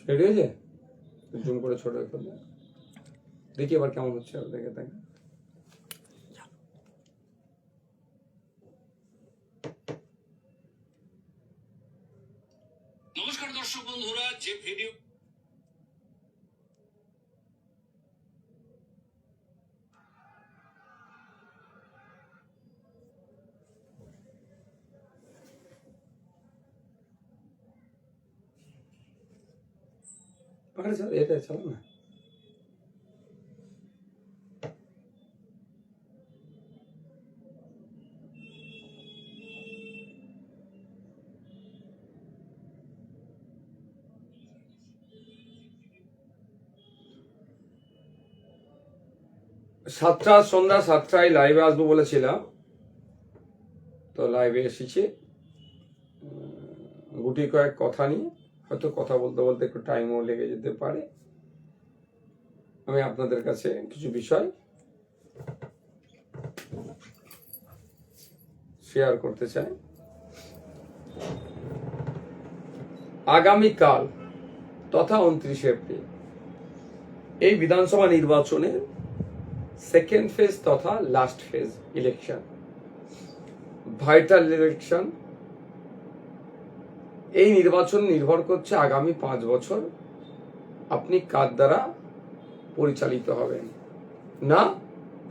Ready হয়েছে? Zoom করে ছোট করলে দেখি এবার কেমন হচ্ছে। দেখে তাই নমস্কার দর্শক বন্ধুরা, যে ভিডিও এটা চলো না। সন্ধ্যা 7টায় লাইভে আসবো বলেছিলাম, তো লাইভে এসেছি গুটি কয়েক কথা নিয়ে। হয়তো কথা বলতে বলতে একটু টাইমও লেগে যেতে পারে। আমি আপনাদের কাছে কিছু বিষয় শেয়ার করতে চাই। আগামীকাল তথা 29 এপ্রিল এই বিধানসভা নির্বাচনের সেকেন্ড ফেজ তথা last phase election, vital election. এই নির্বাচন নির্ভর করছে আগামী 5 বছর আপনি কার দ্বারা পরিচালিত হবেন, না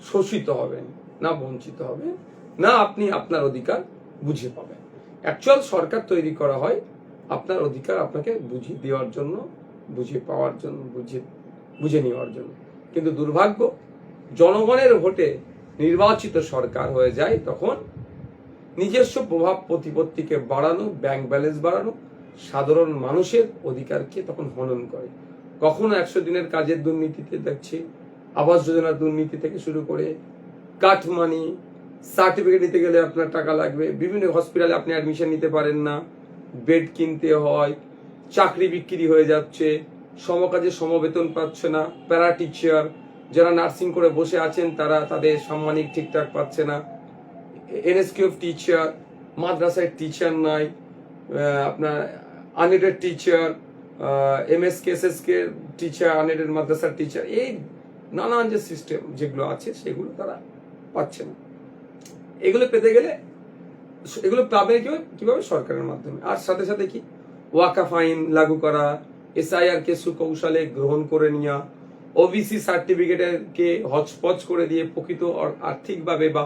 শোষিত হবেন, না বঞ্চিত হবেন, না আপনি আপনার অধিকার বুঝে পাবেন। অ্যাকচুয়াল সরকার তৈরি করা হয় আপনার অধিকার আপনাকে বুঝিয়ে দেওয়ার জন্য, বুঝে পাওয়ার জন্য, বুঝে নেওয়ার জন্য। কিন্তু দুর্ভাগ্য, জনগণের ভোটে নির্বাচিত সরকার হয়ে যায় তখন নিজস্ব প্রভাব প্রতিপত্তিকে বাড়ানো, ব্যাংক ব্যালেন্স বাড়ানো, সাধারণ মানুষের অধিকারকে তখন হনন করে। কখনো 100 দিনের কাজের দুর্নীতিতে দেখছি, আবাস যোজনার দুর্নীতি থেকে শুরু করে কাঠমানি, সার্টিফিকেট নিতে গেলে আপনার টাকা লাগবে, বিভিন্ন হসপিটালে আপনি অ্যাডমিশন নিতে পারেন না, বেড কিনতে হয়, চাকরি বিক্রি হয়ে যাচ্ছে, সমকাজে সমবেতন পাচ্ছে না, প্যারা টিচার যারা নার্সিং করে বসে আছেন তারা তাদের সাম্মানিক ঠিকঠাক পাচ্ছে না, এনএসকিউএফ টিচার, মাদ্রাসায় টিচার নাই, আপনার unaided teacher, MSK SSK teacher, unaided মাদ্রাসার টিচার, এই নানান যে সিস্টেম যেগুলো আছে সেগুলো তারা পাচ্ছে না। এগুলো পেতে গেলে এগুলো পাবে কিভাবে? সরকারের মাধ্যমে। আর সাথে সাথে কি ওয়াকাফ আইন লাগু করা, এসআইআর কে সুকৌশলে গ্রহণ করে নেওয়া, ওবিসি সার্টিফিকেটকে হচপচ করে দিয়ে প্রকৃত আর্থিকভাবে বা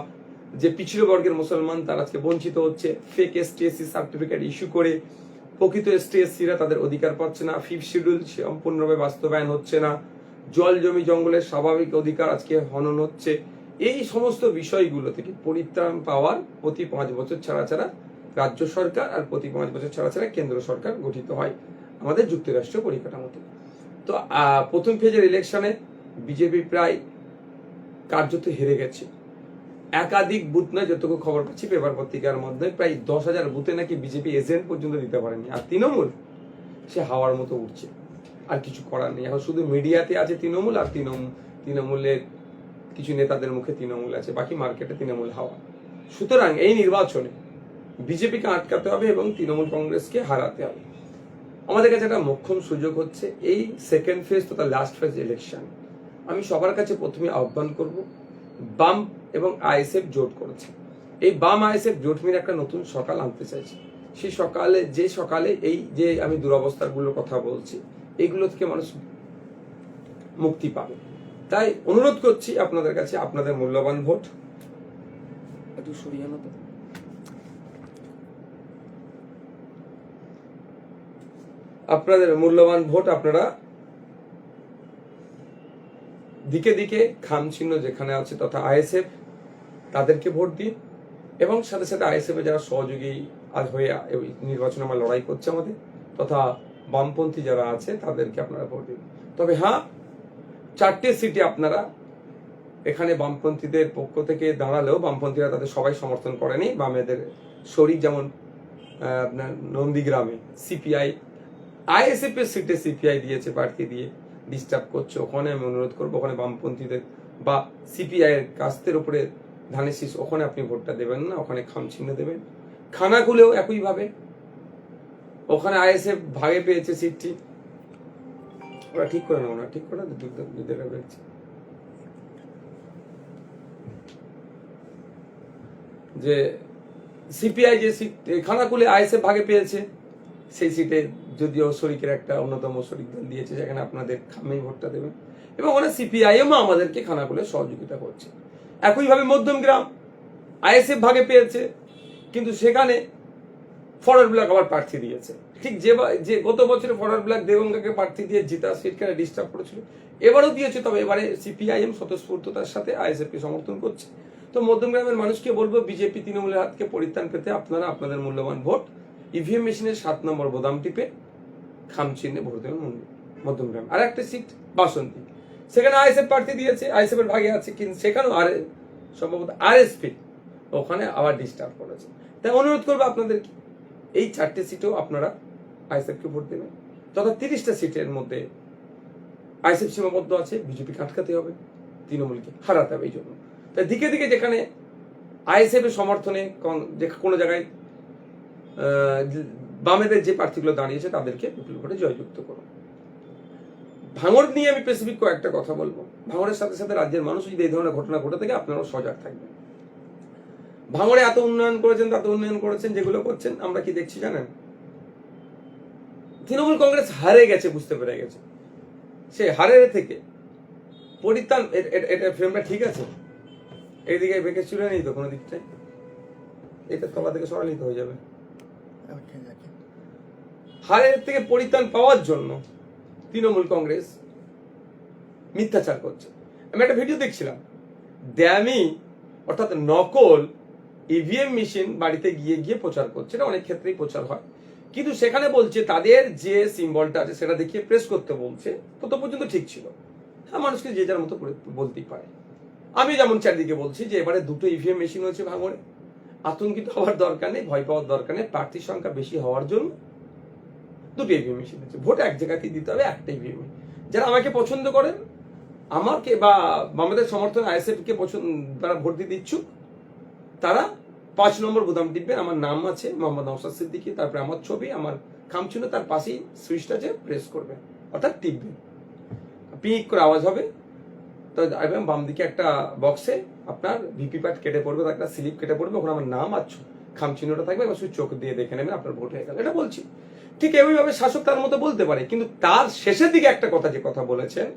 যে পিছিয়ে বর্গের মুসলমান তারা আজকে বঞ্চিত হচ্ছে, ফেক এসটিএসসি সার্টিফিকেট ইস্যু করে প্রকৃত এসটিএসসিরা তাদের অধিকার পাচ্ছে না, 5th শিডিউল সম্পূর্ণভাবে বাস্তবায়ন হচ্ছে না, জল জমি জঙ্গলের স্বাভাবিক অধিকার আজকে হনন হচ্ছে। এই সমস্ত বিষয়গুলো থেকে পরিত্রাণ পাওয়ার প্রতি 5 বছর ছাড়া ছাড়া রাজ্য সরকার আর প্রতি 5 বছর ছাড়া ছাড়া কেন্দ্র সরকার গঠিত হয় আমাদের যুক্তরাষ্ট্রীয় পরিকাঠামোতে। তো প্রথম ফেজের ইলেকশনে বিজেপি প্রায় কার্যত হেরে গেছে। একাধিক বুথ নয়, যতটুকু খবর পাচ্ছি পেপার পত্রিকার মধ্যে প্রায় 10,000 বুথে নাকি বিজেপি এজেন্ট পর্যন্ত দিতে পারেনি। আর তৃণমূল সে হাওয়ার মতো উঠছে, আর কিছু করার নেই। এখন শুধু মিডিয়াতে আছে তৃণমূল, আর তৃণমূলের কিছু নেতাদের মুখে তৃণমূল আছে, বাকি মার্কেটে তৃণমূল হাওয়া। সুতরাং এই নির্বাচনে বিজেপিকে আটকাতে হবে এবং তৃণমূল কংগ্রেসকে হারাতে হবে। আমাদের কাছে একটা মোক্ষম সুযোগ হচ্ছে এই সেকেন্ড ফেজ তথা লাস্ট ফেজ ইলেকশন। আমি সবার কাছে প্রথমে আহ্বান করব, বাম এবং আইএসএফ জোট করেছে, এই বাম আইএসএফ জোট মিলে একটা নতুন সকাল আনতে চাইছে। সেই সকালে এই যে আমি দুরবস্থাগুলোর কথা বলছি এইগুলো থেকে মানুষ মুক্তি পাবে। তাই অনুরোধ করছি আপনাদের কাছে, আপনাদের মূল্যবান ভোট একটু সরিয়ে আনো তো, আপনাদের মূল্যবান ভোট আপনারা দিকে দিকে খাম চিহ্ন যেখানে আছে তথা আইএসএফ তাদেরকে ভোট দিন, এবং সাথে সাথে আইএসএফ এর যারা সহযোগী আজ হয়ে নির্বাচনে আমরা লড়াই করছে আমাদের তথা বামপন্থী যারা আছে তাদেরকে আপনারা ভোট দিন। তবে হ্যাঁ, 4টে সিটে আপনারা এখানে বামপন্থীদের পক্ষ থেকে দাঁড়ালেও বামপন্থীরা তাদের সবাই সমর্থন করেনি। বামেদের শরিক যেমন আপনার নন্দীগ্রামে সিপিআই আইএসএফ এর সিটে সিপিআই দিয়েছে, প্রার্থী দিয়ে ডিস্টার্ব করছে। ওখানে আমি অনুরোধ করবো ওখানে বামপন্থীদের বা সিপিআই এর কাস্তের উপরে ধানের শীষ, ওখানে আপনি ভোটটা দেবেন না, ওখানে খাম চিহ্ন দেবেন। খানাকুলেও একইভাবে, ওখানে আইএসএফ ভাগে পেয়েছে সিটটি, ওরা ঠিক করে নেবো না, ঠিক করে দেখছি যে সিপিআই যে সিট খানাকুলে আইএসএফ ভাগে পেয়েছে, সেই সিটে যদিও শরিকের একটা অন্যতম শরিক দল দিয়েছে, সেখানে আপনাদের খামেই ভোটটা দেবেন, এবং ওরা সিপিআইএমও আমাদেরকে খানাকুলে সহযোগিতা করছে। একইভাবে মধ্যমগ্রাম আইএসএফ ভাগে পেয়েছে, কিন্তু সেখানে ফরওয়ার্ড ব্লক আবার প্রার্থী দিয়েছে। ঠিক যে গত বছরে ফরওয়ার্ড ব্লক দেবঙ্গাকে প্রার্থী দিয়ে জিতা সিটকে ডিস্টার্ব করেছিল, এবারও দিয়েছে, তবে এবারে সিপিআইএম স্বতঃস্ফূর্ততার সাথে আইএসএফ কে সমর্থন করছে। তো মধ্যমগ্রামের মানুষকে বলবো, বিজেপি তৃণমূলের হাতকে পরিত্রাণ পেতে আপনারা আপনাদের মূল্যবান ভোট ইভিএম মেশিনের 7 নম্বর বোতাম টিপে খাম চিহ্নে ভোট দেবেন মধ্যমগ্রাম। আর একটা সিট বাসন্তী, সেখানে আইএসএফ প্রার্থী দিয়েছে, আইএসএফ এর ভাগে আছে, কিন্তু সেখানেও সম্ভবত আরএসপি ওখানে আবার ডিস্টার্ব করেছে। তাই অনুরোধ করবো আপনাদের, এই 4টে সিটেও আপনারা আইএসএফ কে ভোট দেবেন। তথা 30টা সিটের মধ্যে আইএসএফ সীমাবদ্ধ আছে, বিজেপি আটকাতে হবে, তৃণমূলকে হারাতে হবে। এই জন্য তাই দিকে দিকে যেখানে আইএসএফ এর সমর্থনে কোনো জায়গায় বামেদের যে প্রার্থীগুলো দাঁড়িয়েছে তাদেরকে বিপুল ভোটে জয়যুক্ত করো। ভাঙড় নিয়ে আমি স্পেসিফিক কয়েকটা কথা বলবো। ভাঙড়ের সাথে সাথে রাজ্যের মানুষ যদি এই ধরনের ঘটনা ঘটে থাকে, আপনারাও সজাগ থাকবেন। ভাঙড়ে এত উন্নয়ন করেছেন, যেগুলো করছেন, আমরা কি দেখছি জানেন? তৃণমূল কংগ্রেস হারে গেছে, বুঝতে পেরে গেছে। সে হারের থেকে পরিত্রাণ, এটা ফ্রেমটা ঠিক আছে, এইদিকে বেঁকে চুলে নেই তো কোনো দিকটাই, এটা তলা থেকে সরাই নিতে হয়ে যাবে। হারের থেকে পরিত্রাণ পাওয়ার জন্য তৃণমূল কংগ্রেস মিথ্যাচার করছে। আমি একটা ভিডিও দেখছিলাম, ড্যামি অর্থাৎ নকল ইভিএম মেশিন বাড়িতে গিয়ে গিয়ে প্রচার করছে। এটা অনেক ক্ষেত্রেই প্রচার হয়, কিন্তু সেখানে বলছে তাদের যে সিম্বলটা আছে সেটা দেখিয়ে প্রেস করতে বলছে, তত পর্যন্ত ঠিক ছিল। হ্যাঁ, মানুষকে যে যার মতো করে বলতেই পারে। আমি যেমন চারদিকে বলছি যে এবারে 2টো ইভিএম মেশিন হয়েছে ভাঙড়ে, আতঙ্কিত হওয়ার দরকার নেই, ভয় পাওয়ার দরকার নেই। প্রার্থীর সংখ্যা বেশি হওয়ার জন্য 2টো ইভিএম মেশিন হয়েছে, ভোট এক জায়গাতেই দিতে হবে, একটা ইভিএম। যারা আমাকে পছন্দ করেন, আমাকে বা আমাদের সমর্থন আইএসএফ কে তারা ভোট দিতে ইচ্ছুক, তারা 5 নম্বর বোতাম টিপবেন। আমার নাম আছে মোহাম্মদ নওশাদ সিদ্দিকী, তারপরে আমার ছবি, আমার খামচিহ্ন, তার পাশেই সুইচটা যে প্রেস করবেন, অর্থাৎ টিপবেন, পিক করে আওয়াজ হবে। তো এবং বাম দিকে একটা বক্সে আপনার ভিপি প্যাড কেটে পড়বে, একটা স্লিপ কেটে পড়বে, ওখানে আমার নাম আর খামচিহ্নটা থাকবে, এবং শুধু চোখ দিয়ে দেখে নেবেন আপনার ভোট হয়ে গেল। এটা বলছি, ঠিক এইভাবে শাসক তার মতো বলতে পারে, কিন্তু তার শেষের দিকে একটা কথা, যে কথা বলেছেন,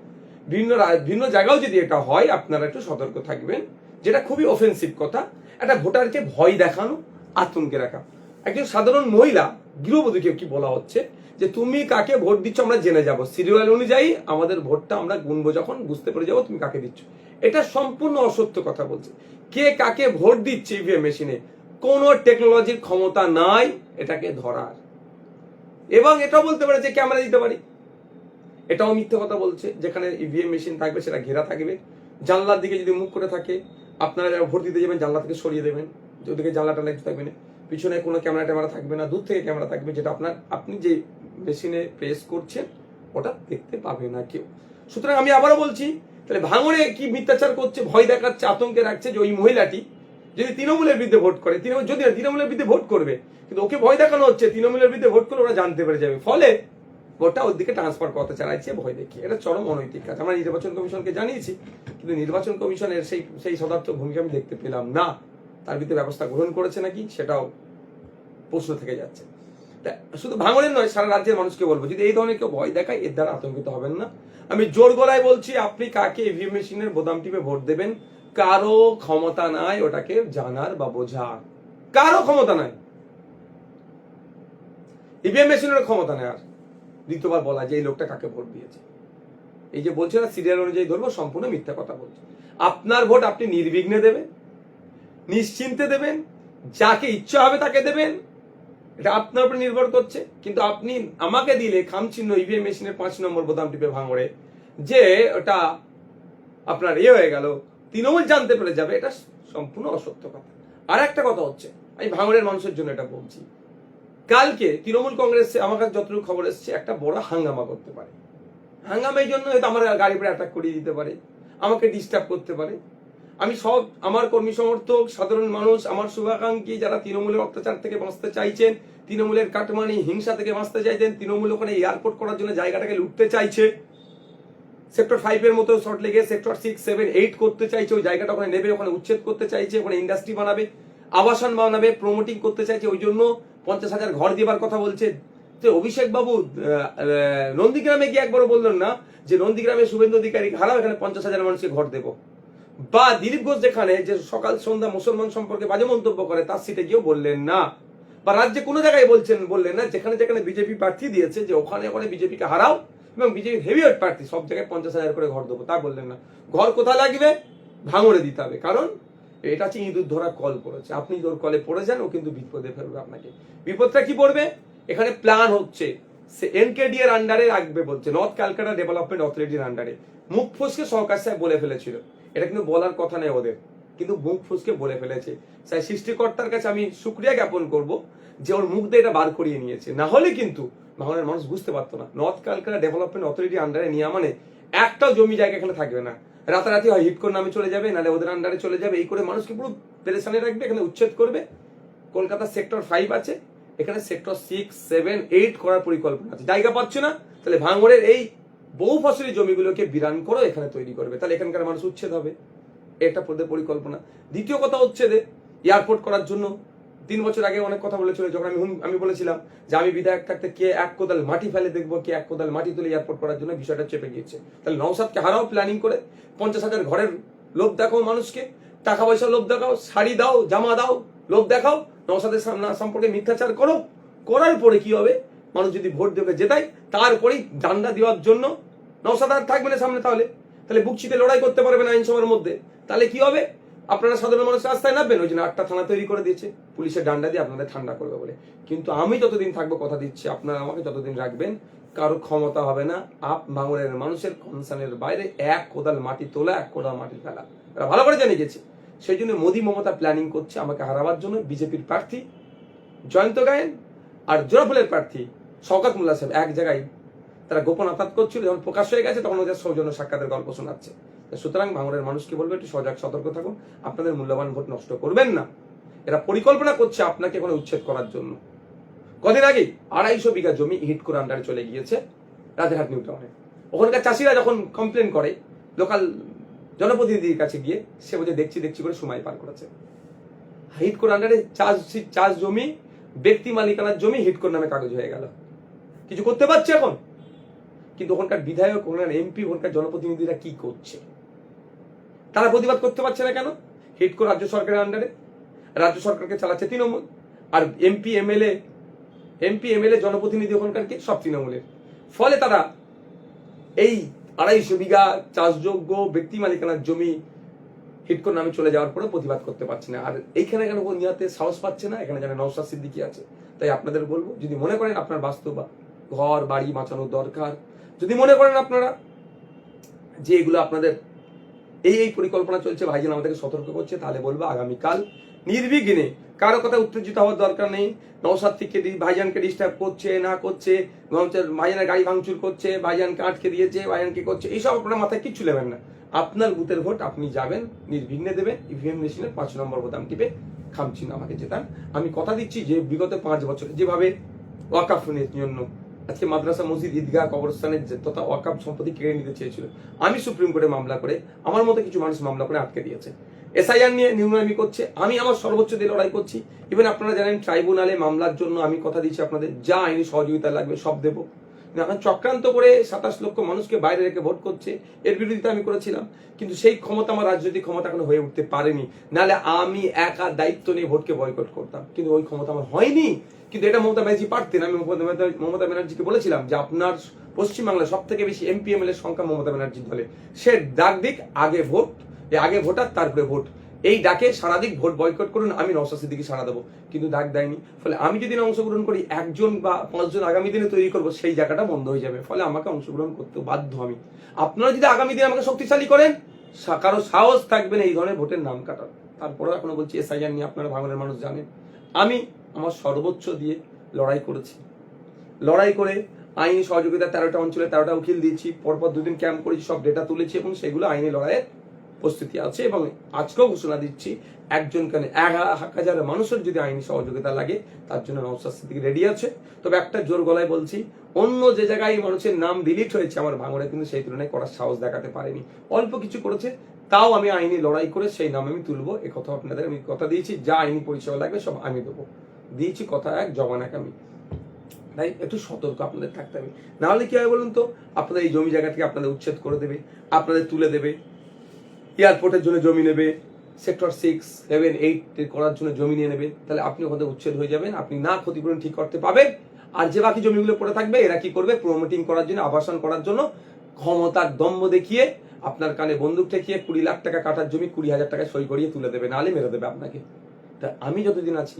ভিন্ন জায়গাও যদি এটা হয়, আপনারা একটু সতর্ক থাকবেন, যেটা খুবই অফেন্সিভ কথা। একটা ভোটারকে ভয় দেখানো, আতঙ্কে রাখা। একজন সাধারণ মহিলা গৃহবধূকে কি বলা হচ্ছে যে তুমি কাকে ভোট দিচ্ছ আমরা জেনে যাব, সিরিয়াল অনুযায়ী আমাদের ভোটটা আমরা গুনবো, যখন বুঝতে পেরে যাবো তুমি কাকে দিচ্ছ। এটা সম্পূর্ণ অসত্য কথা বলছে। কে কাকে ভোট দিচ্ছে ইভিএম মেশিনে, কোনো টেকনোলজির ক্ষমতা নাই এটাকে ধরার। এবং এটাও বলতে পারে যে ক্যামেরা দিতে পারি, এটাও মিথ্যে কথা বলছে। যেখানে ইভিএম মেশিন থাকবে সেটা ঘেরা থাকবে, জানলার দিকে যদি মুখ করে থাকে, আপনারা যারা ভোট দিতে যাবেন জানলা থেকে সরিয়ে দেবেন, ওদিকে জানলা টানলা কিছু থাকবে না, পিছনে কোনো ক্যামেরা ট্যামেরা থাকবে না, দূর থেকে ক্যামেরা থাকবে, যেটা আপনি যে মেশিনে প্রেস করছেন ওটা দেখতে পাবে না কেউ। সুতরাং আমি আবারও বলছি, তাহলে ভাঙড়ে কি মিথ্যাচার করছে, ভয় দেখাচ্ছে, আতঙ্কে রাখছে যে ওই মহিলাটি যদি তৃণমূলের বিরুদ্ধে ভোট করে, যদি তৃণমূলের বিরুদ্ধে ভোট করবে, কিন্তু ওকে ভয় দেখানো হচ্ছে তৃণমূলের বিরুদ্ধে ভোট করলে ওরা জানতে পেরে যাবে, ফলে ভোটটা ওর দিকে ট্রান্সফার করতে চালাইছে ভয় দেখিয়ে। এটা চরম অনৈতিক কাজ। আমরা নির্বাচন কমিশনকে জানিয়েছি, কিন্তু নির্বাচন কমিশনের সেই সদার্থক ভূমিকা আমি দেখতে পেলাম না। তার ভিতরে ব্যবস্থা গ্রহণ করেছে নাকি সেটাও প্রশ্ন থেকে যাচ্ছে। শুধু ভাঙড়ের নয়, সারা রাজ্যের মানুষকে বলবো, যদি এই ধরনের কেউ ভয় দেখায়, এর দ্বারা আতঙ্কিত হবেন না। আমি জোর গলায় বলছি, আপনি কাকে ইভিএম মেশিনের বোতাম টিপে ভোট দেবেন, কারো ক্ষমতা নাই ওটাকে জানার বা বোঝার, কারো ক্ষমতা নাই। ইভিএম মেশিনের ক্ষমতা নেই আর দ্বিতীয়বার বলা যে এই লোকটা কাকে ভোট দিয়েছে। এই যে বলছে না সিরিয়াল অনুযায়ী ধরবো, সম্পূর্ণ মিথ্যা কথা বলছে। আপনার ভোট আপনি নির্বিঘ্নে দেবেন, নিশ্চিন্তে দেবেন, যাকে ইচ্ছা হবে তাকে দেবেন, এটা আপনার উপর নির্ভর করছে। কিন্তু আপনি আমাকে দিলে খামচিহ্ন ইভিএম মেশিনের 5 নম্বর বোতাম টিপে ভাঙড়ে যে ওটা আপনার হয়ে গেল, তৃণমূল জানতে পেরে যাবে, এটা সম্পূর্ণ অসত্য কথা। আর একটা কথা হচ্ছে, আমি ভাঙড়ের মানুষের জন্য এটা বলছি, কালকে তৃণমূল কংগ্রেসে আমার কাছে যতটুকু খবর এসছে একটা বড় হাঙ্গামা করতে পারে। হাঙ্গামা এই জন্য হয়তো আমার গাড়ি পরে অ্যাটাক করিয়ে দিতে পারে, আমাকে ডিস্টার্ব করতে পারে। আমি সব আমার কর্মী সমর্থক, সাধারণ মানুষ, আমার শুভাকাঙ্ক্ষী, যারা তৃণমূলের অত্যাচার থেকে বাঁচতে চাইছেন, তৃণমূলের কাটমানি হিংসা থেকে বাঁচতে চাইছেন, তৃণমূল ওখানে এয়ারপোর্ট করার জন্য জায়গাটাকে লুটতে চাইছে, সেক্টর 5-এর মতো শর্ট লেগে সেক্টর 6, 7, 8 করতে চাইছে, ওই জায়গাটা ওখানে নেবে, ওখানে উচ্ছেদ করতে চাইছে, ওখানে ইন্ডাস্ট্রি বানাবে, আবাসন বানাবে, প্রমোটিং করতে চাইছে, ওই জন্য 50,000 ঘর দেবার কথা বলছে। তো অভিষেক বাবু নন্দীগ্রামে গিয়ে একবারও বললেন না যে নন্দীগ্রামে শুভেন্দু অধিকারী হারাও, এখানে 50,000 মানুষকে ঘর দেবো। বা দিলীপ ঘোষ যেখানে যে সকাল সন্ধ্যা মুসলমান সম্পর্কে বাজে মন্তব্য করে, তার সিটে গিয়েও বললেন না। বা রাজ্যে কোনো জায়গায় বললেন না, যেখানে যেখানে বিজেপি প্রার্থী দিয়েছে যে ওখানে ওখানে বিজেপিকে হারাও এবং বিজেপি হেভিওয়েট প্রার্থী সব জায়গায় 50,000 করে ঘর দেবো, তা বললেন না। ঘর কোথায় লাগবে? ভাঙড়ে দিতে হবে, কারণ এটা হচ্ছে ইঁদুর ধরা কল পড়েছে। আপনি ওর কলে পড়ে যান, ও কিন্তু বিপদে ফেলবে আপনাকে। বিপদটা কি পড়বে? এখানে প্ল্যান হচ্ছে এনকেডি এর আন্ডারে রাখবে বলছে, নর্থ ক্যালকাটা ডেভেলপমেন্ট অথরিটির আন্ডারে। মুখ ফসকে সরকার সাহেব বলে ফেলেছিল, এটা কিন্তু বলার কথা নেই ওদের, কিন্তু মুখ ফসকে বলে ফেলেছে। তাই সৃষ্টিকর্তার কাছে আমি শুকরিয়া জ্ঞাপন করব যে ওর মুখ দিয়ে এটা বার করিয়ে নিয়েছে, না হলে কিন্তু ভাঙনের মানুষ বুঝতে পারতো না। নর্থ ক্যালকাটা ডেভেলপমেন্ট অথরিটি আন্ডারে নেওয়া মানে একটাও জমি জায়গা এখানে থাকবে না, রাতারাতি হয় হিটকোর নামে চলে যাবে, নাহলে ওদের আন্ডারে চলে যাবে। এই করে মানুষকে পুরো পেরেশানে রাখবে, এখানে উচ্ছেদ করবে। কলকাতা সেক্টর 5 আছে, এখানে সেক্টর 6, 7, 8 করার পরিকল্পনা আছে। জায়গা পাচ্ছে না, তাহলে ভাঙড়ের এই বহু ফসলি জমিগুলোকে বিরান করে এখানে তৈরি করবে, তাহলে এখানকার মানুষ উচ্ছেদ হবে। এটা পরিকল্পনা। দ্বিতীয় কথা হচ্ছে যে এয়ারপোর্ট করার জন্য 3 বছর আগে অনেক কথা বলেছিল, যখন আমি বলেছিলাম যে আমি বিধায়ক থাকতে কে এক কোদাল মাটি ফেলে দেখবো, কে এক কোদাল মাটি তুলে এয়ারপোর্ট করার জন্য, বিষয়টা চেপে গিয়েছে। তাহলে নওশাদকে হারাও প্ল্যানিং করে, 50,000 ঘরের লোভ দেখাও মানুষকে, টাকা পয়সা লোভ দেখাও, শাড়ি দাও, জামা দাও, লোভ দেখাও, নওশাদের সম্পর্কে মিথ্যাচার করো। করার পরে কি হবে? মানুষ যদি ভোট দেবে জেতায়, তারপরেই ডান্ডা দেওয়ার জন্য নওশাদ আর থাকবে না সামনে। তাহলে বুক চিতে লড়াই করতে পারবেন আইনসভার মধ্যে। তাহলে কি হবে? আপনারা সাধারণ মানুষ রাস্তায় নামবেন, ওই জন্য 8টা থানা তৈরি করে দিয়েছে, পুলিশের ডান্ডা দিয়ে আপনাদের ঠান্ডা করবে বলে। কিন্তু আমি যতদিন থাকবো, কথা দিচ্ছি, আপনারা আমাকে যতদিন রাখবেন, কারো ক্ষমতা হবে না ভাঙড়ের মানুষের কনসার্নের বাইরে এক কোদাল মাটি তোলা, এক কোদাল মাটি ফেলা। এরা ভালো করে জেনে গেছে। সেই জন্য মোদী মমতা প্ল্যানিং করছে আমাকে হারাবার জন্য। বিজেপির প্রার্থী জয়ন্ত গায়েন আর জোড়াফুলের প্রার্থী শওকত মোল্লা সাহেব এক জায়গায় তারা গোপন আঘাত করছিল, যখন প্রকাশ হয়ে গেছে তখন ওদের সৌজন্য সাক্ষাতের গল্প শোনাচ্ছে। সুতরাং ভাঙড়ের মানুষকে বলবো একটু সজাগ সতর্ক থাকুন, আপনাদের মূল্যবান ভোট নষ্ট করবেন না। এরা পরিকল্পনা করছে আপনাকে এখানে উচ্ছেদ করার জন্য। কদিন আগে 250 বিঘা জমি হিটকোর আন্ডারে চলে গিয়েছে রাজারহাট নিউ টাউনে। ওখানকার চাষিরা যখন কমপ্লেন করে লোকাল জনপ্রতিনিধির কাছে গিয়ে, সে বলছে দেখছি করে সময় পার করেছে। হিটকোর আন্ডারে চাষ জমি, ব্যক্তি মালিকানার জমি হিটকোর নামে কাগজ হয়ে গেল, কিছু করতে পারছে এখন। কিন্তু ওখানকার বিধায়ক, ওখানকার এমপি, ওখানকার জনপ্রতিনিধিরা কি করছে? তারা প্রতিবাদ করতে পারছে না কেন? হিটকো রাজ্য সরকারের আন্ডারে, রাজ্য সরকারকে চালাচ্ছে তৃণমূল, আর এমপি এমএলএ জনপ্রতিনিধি ওখানকার কি সব তৃণমূলের। ফলে তারা এই 250 বিঘা চাষযোগ্য ব্যক্তি মালিকানার জমি হিটকোর নামে চলে যাওয়ার পরে প্রতিবাদ করতে পারছে না। আর এইখানে কেন নিয়াতে সাহস পাচ্ছে না? এখানে জানে নওশাদ সিদ্দিকী আছে। তাই আপনাদের বলবো, যদি মনে করেন আপনার বাস্তব ঘর বাড়ি বাঁচানোর দরকার, যদি মনে করেন আপনারা যে এগুলো আপনাদের এই পরিকল্পনা চলছে, ভাইজান আমাদেরকে সতর্ক করছে, তাহলে বলবো আগামীকাল নির্বিঘ্নে, কারো কথা উত্তেজিত হওয়ার দরকার নেই। নওশাদ থেকে ভাইজানকে ডিস্টার্ব করছে না করছে, ভাইজানের গাড়ি ভাঙচুর করছে, ভাইজানকে আটকে দিয়েছে, ভাইজানকে করছে, এইসব আপনার মাথায় কিচ্ছু নেবেন না। আপনার বুথের ভোট আপনি যাবেন, নির্বিঘ্নে দেবেন, ইভিএম মেশিনের 5 নম্বর বোতাম টিপে খামচিহ্ন আমাকে জেতান। আমি কথা দিচ্ছি যে বিগত 5 বছরে যেভাবে ওয়াকাফের জন্য আজকে মাদ্রাসা, মসজিদ, ঈদগাহ, কবরস্থানের তথা ওয়াকাফ সম্পত্তি কেড়ে নিতে চেয়েছিল, আমি সুপ্রিম কোর্টে মামলা করে, আমার মতো কিছু মানুষ মামলা করে আটকে দিয়েছে। এসআইআর নিয়ে নিউনামি করছে, আমি আমার সর্বোচ্চ দিয়ে লড়াই করছি। ইভেন আপনারা জানেন ট্রাইব্যুনালে মামলার জন্য আমি কথা দিচ্ছি আপনাদের যা আইনি সহযোগিতা লাগবে সব দেবো। এখন চক্রান্ত করে 27 লক্ষ মানুষকে বাইরে রেখে ভোট করছে, এর বিরোধিতা আমি করেছিলাম, কিন্তু সেই ক্ষমতা, আমার রাজনৈতিক ক্ষমতা এখনো হয়ে উঠতে পারেনি। নাহলে আমি একা দায়িত্ব নিয়ে ভোটকে বয়কট করতাম, কিন্তু ওই ক্ষমতা আমার হয়নি। কিন্তু এটা মমতা ব্যানার্জি পারতেন। আমি মমতা ব্যানার্জিকে বলেছিলাম যে আপনার পশ্চিমবাংলায় সব থেকে বেশি এমপি এমএলএ সংখ্যা মমতা ব্যানার্জির দলে, সে ডাক দিক আগে ভোট, আগে ভোটার তারপরে ভোট, এই ডাকে সারাদিক ভোট বয়কট করুন, আমি নওশাদ সিদ্দিকী সাড়া দেবো। কিন্তু ডাক দেয়নি। ফলে আমি যদি না অংশগ্রহণ করি, 1 জন বা 5 জন আগামী দিনে তৈরি করবো, সেই জায়গাটা বন্ধ হয়ে যাবে। ফলে আমাকে অংশগ্রহণ করতে বাধ্য আমি। আপনারা যদি আগামী দিনে আমাকে শক্তিশালী করেন, কারো সাহস থাকবে না এই ধরনের ভোটের নাম কাটার। তারপরেও এখনো বলছি এসআইআর নিয়ে আপনারা ভাঙনের মানুষ জানেন, আমি আমার সর্বোচ্চ দিয়ে লড়াই করেছি। লড়াই করে আইনি সহযোগিতা 13টা অঞ্চলে 13টা উকিল দিয়েছি, পরপর 2 দিন ক্যাম্প করেছি, সব ডেটা তুলেছি এবং সেগুলো আইনি লড়াইয়ের প্রস্তুতি আছে এবং আজকেও ঘোষণা দিচ্ছি একজন কেন 1,000 মানুষের যদি আইনি সহযোগিতা লাগে তার জন্য নওশাদ সিদ্দিকী রেডি আছে। তবে একটা জোর গলায় বলছি, অন্য যে জায়গায় মানুষের নাম ডিলিট হয়েছে আমার ভাঙড়ে কিন্তু সেই তুলনায় করার সাহস দেখাতে পারেনি। অল্প কিছু করেছে, তাও আমি আইনি লড়াই করে সেই নাম আমি তুলবো। এ কথা আপনাদের আমি কথা দিয়েছি, যা আইনি পরিষেবা লাগবে সব আমি দেবো, দিয়েছি কথা এক জবান এক আমি। তাই একটু সতর্ক আপনাদের থাকতে হবে, না হলে কি হয় বলুন তো, আপনাদের এই জমি জায়গা থেকে আপনাদের উচ্ছেদ করে দেবে, আপনাদের তুলে দেবে, এয়ারপোর্টের জন্য জমি নেবে, সেক্টর 6, 7, 8 করার জন্য জমি নিয়ে নেবে, তাহলে আপনি ওখানে উচ্ছেদ হয়ে যাবেন, আপনি না ক্ষতিপূরণ ঠিক করতে পাবেন। আর যে বাকি জমিগুলো পড়ে থাকবে এরা কি করবে, প্রমোটিং করার জন্য, আবাসন করার জন্য ক্ষমতার দম্ভ দেখিয়ে আপনার কানে বন্দুক ঠেকিয়ে 20 লাখ টাকা কাটার জমি 20,000 টাকা সই করিয়ে তুলে দেবে, নাহলে মেরে দেবে আপনাকে। তা আমি যতদিন আছি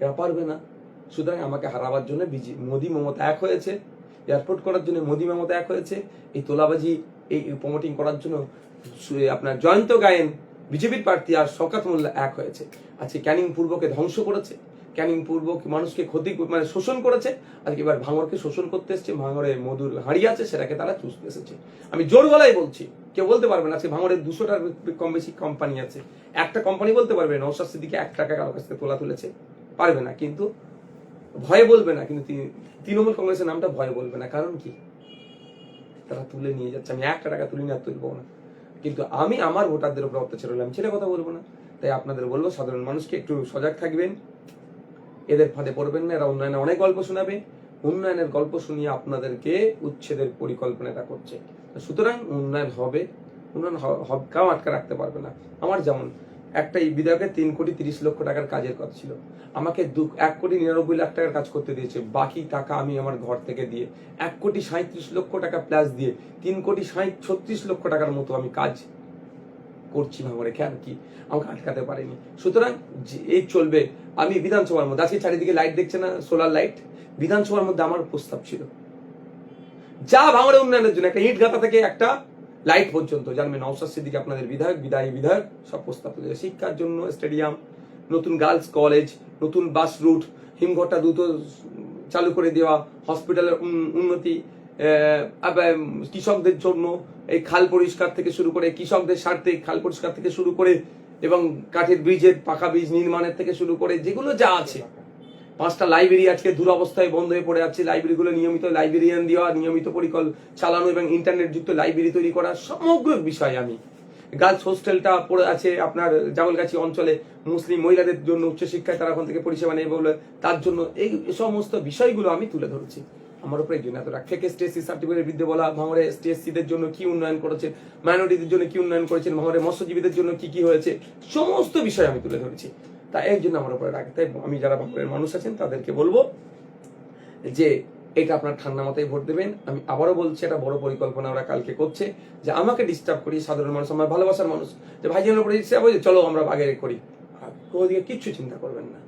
এরা পারবে না। সুতরাং আমাকে হারাবার জন্য মোদি মমতা এক হয়েছে, এয়ারপোর্ট করার জন্য মোদি মমতা এক হয়েছে, এই তোলাবাজি এই প্রমোটিং করার জন্য আপনার জয়ন্ত গায়েন বিজেপির প্রার্থী আর শওকত মোল্লা এক হয়েছে। আজকে ক্যানিং পূর্বকে ধ্বংস করেছে, ক্যানিং পূর্ব মানুষকে ক্ষতি মানে শোষণ করেছে, আজকে এবার ভাঙড়কে শোষণ করতে এসছে। ভাঙড়ে মধুর হাঁড়ি আছে, সেটাকে তারা চুষতে এসেছে। আমি জোর গলায় বলছি, কেউ বলতে পারবে না আজকে ভাঙড়ে 200টার কম বেশি কোম্পানি আছে, একটা কোম্পানি বলতে পারবে নওশাদ সিদ্দিকী 1 টাকা কারো কাছ থেকে তোলা তুলেছে, পারবে না। কিন্তু ভয়ে বলবে না, কিন্তু তৃণমূল কংগ্রেসের নামটা ভয়ে বলবে না, কারণ কি তারা তুলে নিয়ে যাচ্ছে। আমি 1 টাকা তুলি না, তুলবো না, কিন্তু আমি আমার ভোটারদের উপর অত্যাচার হলাম সেটা কথা বলবো না। তাই আপনাদের বলবো, সাধারণ মানুষকে একটু সজাগ থাকবেন, এদের ফাঁদে পড়বেন না। এরা উন্নয়নের অনেক গল্প শোনাবে, উন্নয়নের গল্প শুনিয়ে আপনাদেরকে উচ্ছেদের পরিকল্পনাটা করছে। সুতরাং উন্নয়ন হবে, উন্নয়ন কাউ আটকে রাখতে পারবে না। আমার যেমন একটা এই বিধায়কের 3,30,00,000 টাকার কাজের কথা ছিল, আমাকে 1,99,00,000 টাকার কাজ করতে দিয়েছে, বাকি টাকা আমি আমার ঘর থেকে দিয়ে 1,37,00,000 টাকা প্লাস দিয়ে 3,36,00,000 টাকার মতো আমি কাজ করছি ভাঙড়ে। কেন কি আমাকে আটকাতে পারেনি। সুতরাং এই চলবে। আমি বিধানসভার মধ্যে আজকে চারিদিকে লাইট দেখছে না, সোলার লাইট, বিধানসভার মধ্যে আমার প্রস্তাব ছিল যা ভাঙড়ে উন্নয়নের জন্য, একটা ইট গাঁথা থেকে একটা লাইট পর্যন্ত, জানবেন নওশাদ সিদ্দিকী আপনাদের বিধায়ক সব প্রস্তাব তুলেছে। শিক্ষার জন্য স্টেডিয়াম, নতুন গার্লস কলেজ, নতুন বাস রুট, হিমঘরটা দ্রুত চালু করে দেওয়া, হসপিটালের উন্নতি, কৃষকদের জন্য এই খাল পরিষ্কার থেকে শুরু করে, কৃষকদের স্বার্থে খাল পরিষ্কার থেকে শুরু করে, এবং কাঠের ব্রিজের পাকা ব্রিজ নির্মাণের থেকে শুরু করে যেগুলো যা আছে। 5টা লাইব্রেরি আজকে দুরবস্থায় বন্ধ হয়ে পড়ে আছে, লাইব্রেরিগুলো নিয়মিত লাইব্রেরিয়ান দেওয়া, নিয়মিত চালানো এবং ইন্টারনেট যুক্ত লাইব্রেরি তৈরি করা, সমগ্র বিষয় আমি। গার্লস হোস্টেলটা পড়ে আছে আপনার জাগলগাছি অঞ্চলে, মুসলিম মহিলাদের জন্য উচ্চশিক্ষায় তারা ওখান থেকে পরিষেবা নেই বলে তার জন্য এই সমস্ত বিষয়গুলো আমি তুলে ধরেছি। আমার উপরে এই জন্য এত রাগ। ফেক এসটিএসসি সার্টিফিকেটের বিরুদ্ধে বলা, ভাঙড়ে এসটিএসসিদের জন্য কি উন্নয়ন করেছেন, মাইনরিটিদের জন্য কি উন্নয়ন করেছেন, ভাঙড়ে মৎস্যজীবীদের জন্য কি কি হয়েছে, সমস্ত বিষয় আমি তুলে ধরেছি। তাই এর জন্য আমার উপরে রাগ। তাই আমি যারা ভাঙড়ের মানুষ আছেন তাদেরকে বলবো যে এটা আপনার ঠান্ডা মাথায় ভোট দেবেন। আমি আবারও বলছি, একটা বড় পরিকল্পনা ওরা কালকে করছে, যে আমাকে ডিস্টার্ব করি, সাধারণ মানুষ, আমার ভালোবাসার মানুষ, যে ভাইজানের উপরে চলো আমরা আগে করি, কোনো দিকে কিচ্ছু চিন্তা করবেন না।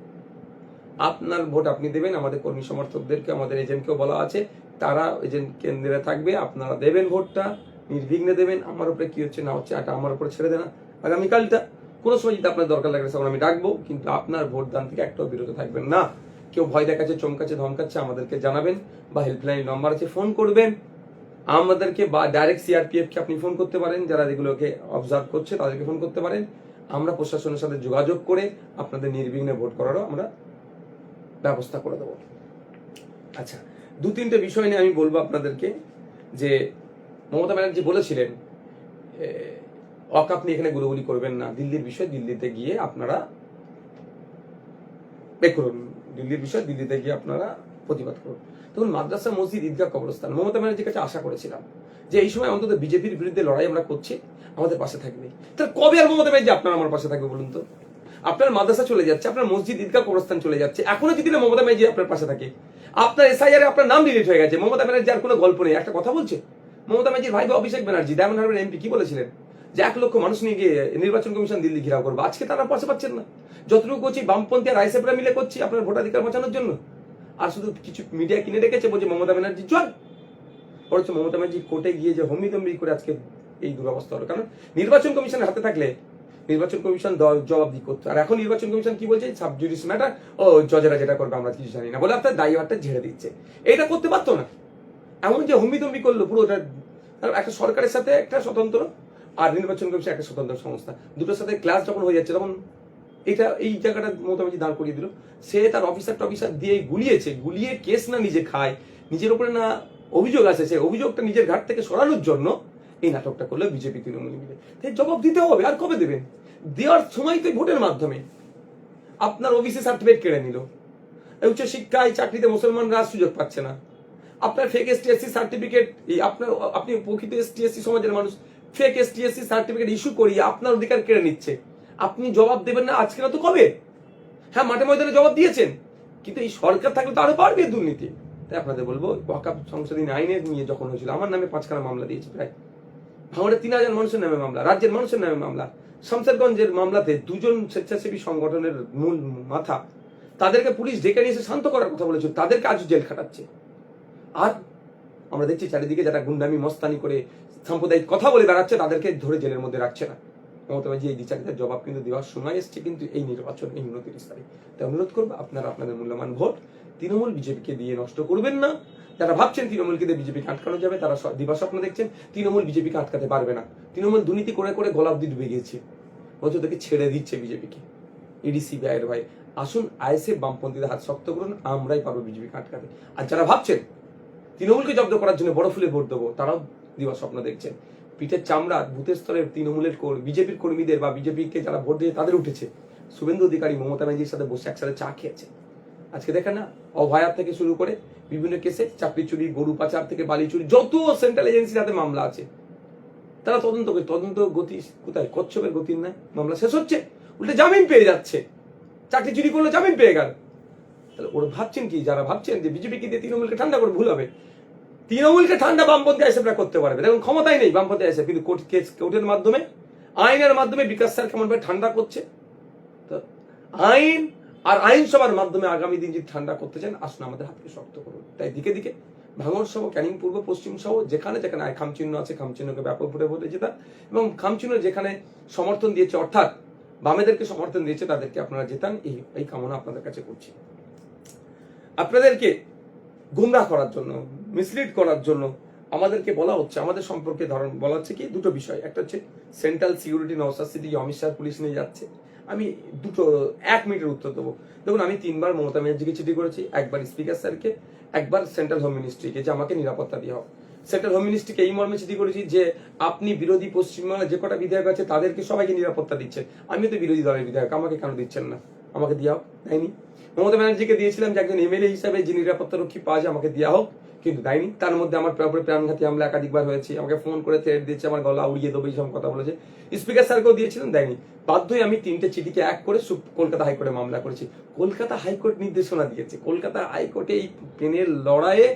আপনার ভোট আপনি দেবেন, আমাদের কর্মী সমর্থকদেরকে, আমাদের এজেন্টকেও বলা আছে, তারা এজেন্ট কেন্দ্রে থাকবে, আপনারা দেবেন ভোটটা, নির্বিঘ্নে দেবেন। আমার উপরে কি হচ্ছে না হচ্ছে এটা আমার উপরে ছেড়ে দেন। আগামীকালটা কোনো সময় যদি আপনার দরকার লাগে তখন আমি ডাকবো, কিন্তু আপনার ভোট দান থেকে একটাও বিরত থাকবেন না। কেউ ভয় দেখাচ্ছে, চমকাচ্ছে, ধমকাচ্ছে, আমাদেরকে জানাবেন, বা হেল্পলাইন নাম্বার আছে, ফোন করবেন আমাদেরকে, বা ডাইরেক্ট সিআরপিএফ কে আপনি ফোন করতে পারেন, যারা এগুলোকে অবজার্ভ করছে তাদেরকে ফোন করতে পারেন। আমরা প্রশাসনের সাথে যোগাযোগ করে আপনাদের নির্বিঘ্নে ভোট করারও আমরা ব্যবস্থা করে দেবো। আচ্ছা, 2-3টে বিষয় নিয়ে আমি বলবো আপনাদেরকে, যে মমতা ব্যানার্জি বলেছিলেন আপনি এখানে গুলোগুলি করবেন না, দিল্লির বিষয় দিল্লিতে গিয়ে আপনারা করুন, দিল্লির বিষয় দিল্লিতে গিয়ে আপনারা প্রতিবাদ করুন। তখন মাদ্রাসা, মসজিদ, ঈদগাহ, কবরস্থান, মমতা ব্যানার্জির কাছে আশা করেছিলাম যে এই সময় অন্তত বিজেপির বিরুদ্ধে লড়াই আমরা করছি, আমাদের পাশে থাকবে। তাহলে কবে আর মমতা ব্যানার্জি আপনার আমার পাশে থাকবে বলুন তো? আপনার মাদ্রাসা চলে যাচ্ছে, আপনার মসজিদ, ঈদগাহ, কবরস্থান চলে যাচ্ছে, এখনো যদি না মমতা ব্যানার্জি আপনার পাশে থাকে। আপনার এসআইআর আপনার নাম ডিলিট হয়ে গেছে, মমতা ব্যানার্জি আর কোনো গল্প নেই। একটা কথা বলছে মমতা ব্যানার্জির ভাই অভিষেক ব্যানার্জি, ডায়মন্ড হারবার এমপি, কি বলেছিলেন যে 1 লক্ষ মানুষ নিয়ে গিয়ে নির্বাচন কমিশন দিল্লি ঘেরাও করবে। আজকে তারা পাশে পাচ্ছেন না। যতটুকু করছি বামপন্থী আর আইএসএফরা মিলে করছি আপনার ভোটাধিকার বাঁচানোর জন্য, আর শুধু কিছু মিডিয়া কিনে রেখেছে বলছে মমতা ব্যানার্জি জয়। বলছে মমতা ব্যানার্জি কোর্টে গিয়ে যে হমিদম্বি করে আজকে এই দুরবস্থা হলো, কারণ নির্বাচন কমিশনের হাতে থাকলে নির্বাচন কমিশন জবাবদিহি করতো। আর এখন নির্বাচন কমিশন কি বলছে, সাবজুডিস ম্যাটার, ও জজেরা যেটা করবে আমরা কিছু জানি না বলে আপনার দায়ভারটা ঝেড়ে দিচ্ছে। এটা করতে পারতো না, এমন যে হম্বিতম্বি করলো পুরো একটা সরকারের সাথে একটা স্বতন্ত্র আর নির্বাচন কমিশন একটা স্বতন্ত্র সংস্থা, দুটোর সাথে ক্লাস যখন হয়ে যাচ্ছে তখন এই জায়গাটা মমতা ব্যানার্জি দাঁড় করিয়ে দিল। সে তার অফিসার দিয়ে গুলিয়ে কেস না নিজে খায়, নিজের উপরে না অভিযোগ আছে, সে অভিযোগটা নিজের ঘাট থেকে সরানোর জন্য এই নাটকটা করলো বিজেপি তৃণমূল মিলে। তাই জবাব দিতে হবে, আর কবে দেবেন? দেওয়ার সময় তো ভোটের মাধ্যমে আপনার ওবিসি সার্টিফিকেট কেড়ে নিল, উচ্চ শিক্ষায় চাকরিতে মুসলমানরা সুযোগ পাচ্ছে না, আপনার ফেক ST/SC সার্টিফিকেট, আপনি প্রকৃত ST/SC সমাজের মানুষ, ফেক ST/SC সার্টিফিকেট ইস্যু করিয়ে আপনার অধিকার কেড়ে নিচ্ছে। আপনি জবাব দেবেন না আজকে না তো কবে? হ্যাঁ, মাঠে ময়দানে জবাব দিয়েছেন, কিন্তু এই সরকার থাকলে তো আরো বাড়বে দুর্নীতি। তাই আপনাদের বলবো, ওয়াকফ সংশোধনী আইনের নিয়ে যখন হয়েছিল আমার নামে 5খানা মামলা দিয়েছে, প্রায় ভাঙড়ে 3000 মানুষের নামে মামলা, রাজ্যের মানুষের নামে মামলা। শামসেরগঞ্জের মামলাতে 2জন স্বেচ্ছাসেবী সংগঠনের মূল মাথা, তাদেরকে পুলিশ ডেকে নিয়ে এসে শান্ত করার কথা বলেছিল, তাদেরকে আজ জেল খাটাচ্ছে। আর আমরা দেখছি চারিদিকে যারা গুন্ডামি মস্তানি করে সাম্প্রদায়িক কথা বলে বেড়াচ্ছে তাদেরকে ধরে জেলের মধ্যে রাখছে না। মমতা ব্যানার্জি এই দ্বিচারিতার জবাব কিন্তু দেওয়ার সময় এসছে, কিন্তু এই নির্বাচন, এই 29 তারিখ। তাই অনুরোধ করবো, আপনারা আপনাদের মূল্যবান ভোট তৃণমূল বিজেপিকে দিয়ে নষ্ট করবেন না। যারা ভাবছেন তৃণমূলকে দিয়ে বিজেপিকে আটকানো যাবে, তারা দিবাস্বপ্ন দেখছেন। তৃণমূল বিজেপিকে আটকাতে পারবে না। তৃণমূল দুর্নীতি করে করে গলা অব্দি ডুবে গিয়েছে, বলছে তাকে ছেড়ে দিচ্ছে বিজেপিকে। EDC ভাইয়ের ভাই, আসুন ISF বামপন্থীদের হাত শক্ত করুন, আমরাই পারবো বিজেপিকে আটকাতে। আর যারা ভাবছেন তৃণমূলকে জব্দ করার জন্য বড় ফুলে ভোট দেবো, তারাও দিবার স্বপ্ন দেখছেন। পিঠের চামড়া বুথের স্তরের তৃণমূলের বিজেপির কর্মীদের বা বিজেপিকে যারা ভোট দিয়ে তাদের উঠেছে। শুভেন্দু অধিকারী মমতা ব্যানার্জির সাথে বসে একসাথে চা খেয়েছে। আজকে দেখেন না, অভয়ার থেকে শুরু করে বিভিন্ন কেসে চাকরি চুরি, গরু পাচার থেকে বালি চুরি, যত সেন্ট্রাল এজেন্সির হাতে মামলা আছে, তারা তদন্ত গতি কোথায়? কচ্ছপের গতির নাই, মামলা শেষ হচ্ছে, উল্টে জামিন পেয়ে যাচ্ছে। চাকরি চুরি করলে জামিন পেয়ে গেল। তাহলে ওরা ভাবছেন কি, যারা ভাবছেন যে বিজেপিকে দিয়ে তৃণমূলকে ঠান্ডা করে, ভুল হবে। তৃণমূলকে ঠান্ডা বামপন্থী আইএসএফরা করতে পারবে, দেখুন ক্ষমতাই নেই বামপন্থী আইএসএফ, কিন্তু কোর্টের মাধ্যমে, আইনের মাধ্যমে বিকাশ স্যার কেমন ভাবে ঠান্ডা করছে। তো আইন আর আইনসভার মাধ্যমে আগামী দিন যদি ঠান্ডা করতে চান, আসুন আমাদের হাতকে শক্ত করুন। তাই দিকে দিকে ভাঙড় সহ, ক্যানিং পূর্ব পশ্চিম সহ যেখানে যেখানে খামচিহ্ন আছে, খামচিহ্নকে ব্যাপক ভোটে ভোটে জেতান, এবং খামচিহ্ন যেখানে সমর্থন দিয়েছে, অর্থাৎ বামেদেরকে সমর্থন দিয়েছে, তাদেরকে আপনারা জেতান, এই কামনা আপনাদের কাছে করছি। আপনাদেরকে গুমরাহ করার জন্য, মিসলিড করার জন্য আমাদেরকে বলা হচ্ছে, আমাদের সম্পর্কে বলা হচ্ছে কি দুটো বিষয়। একটা হচ্ছে central security Naushad Siddiqui Amit Shah police নিয়ে যাচ্ছে। আমি 1 মিনিটের উত্তর দেবো। দেখুন, আমি 3বার মমতা ব্যানার্জিকে চিঠি করেছি, একবার স্পিকার স্যারকে, একবার সেন্ট্রাল হোম মিনিস্ট্রিকে, যে আমাকে নিরাপত্তা দিয়ে হোক। সেন্ট্রাল হোম মিনিস্ট্রিকে এই মর্মে চিঠি করেছি যে আপনি বিরোধী পশ্চিমবাংলার যে কটা বিধায়ক আছে তাদেরকে সবাইকে নিরাপত্তা দিচ্ছেন, আমি তো বিরোধী দলের বিধায়ক, আমাকে কেন দিচ্ছেন না? আমাকে দেওয়া হোক, দেয়নি। মমতা ব্যানার্জিকে দিয়েছিলাম যে একজন MLA হিসাবে যে নিরাপত্তা রক্ষী পাওয়া যায়, আমাকে দেওয়া হোক, কিন্তু দেয়নি। তার মধ্যে আমার উপরে প্রাণঘাতী হামলা একাধিকবার হয়েছে, আমাকে ফোন করে থ্রেট দিচ্ছে, আমার গলা উড়িয়ে দেবো, এইসব কথা বলেছে। স্পিকার স্যারকেও দিয়েছিলেন, দেয়নি। বাধ্য হয়ে আমি 3টে চিঠিকে এক করে কলকাতা হাইকোর্টে মামলা করেছি। কলকাতা হাইকোর্ট নির্দেশনা দিয়েছে, কলকাতা হাইকোর্টে এই ট্রেনের লড়াইয়ে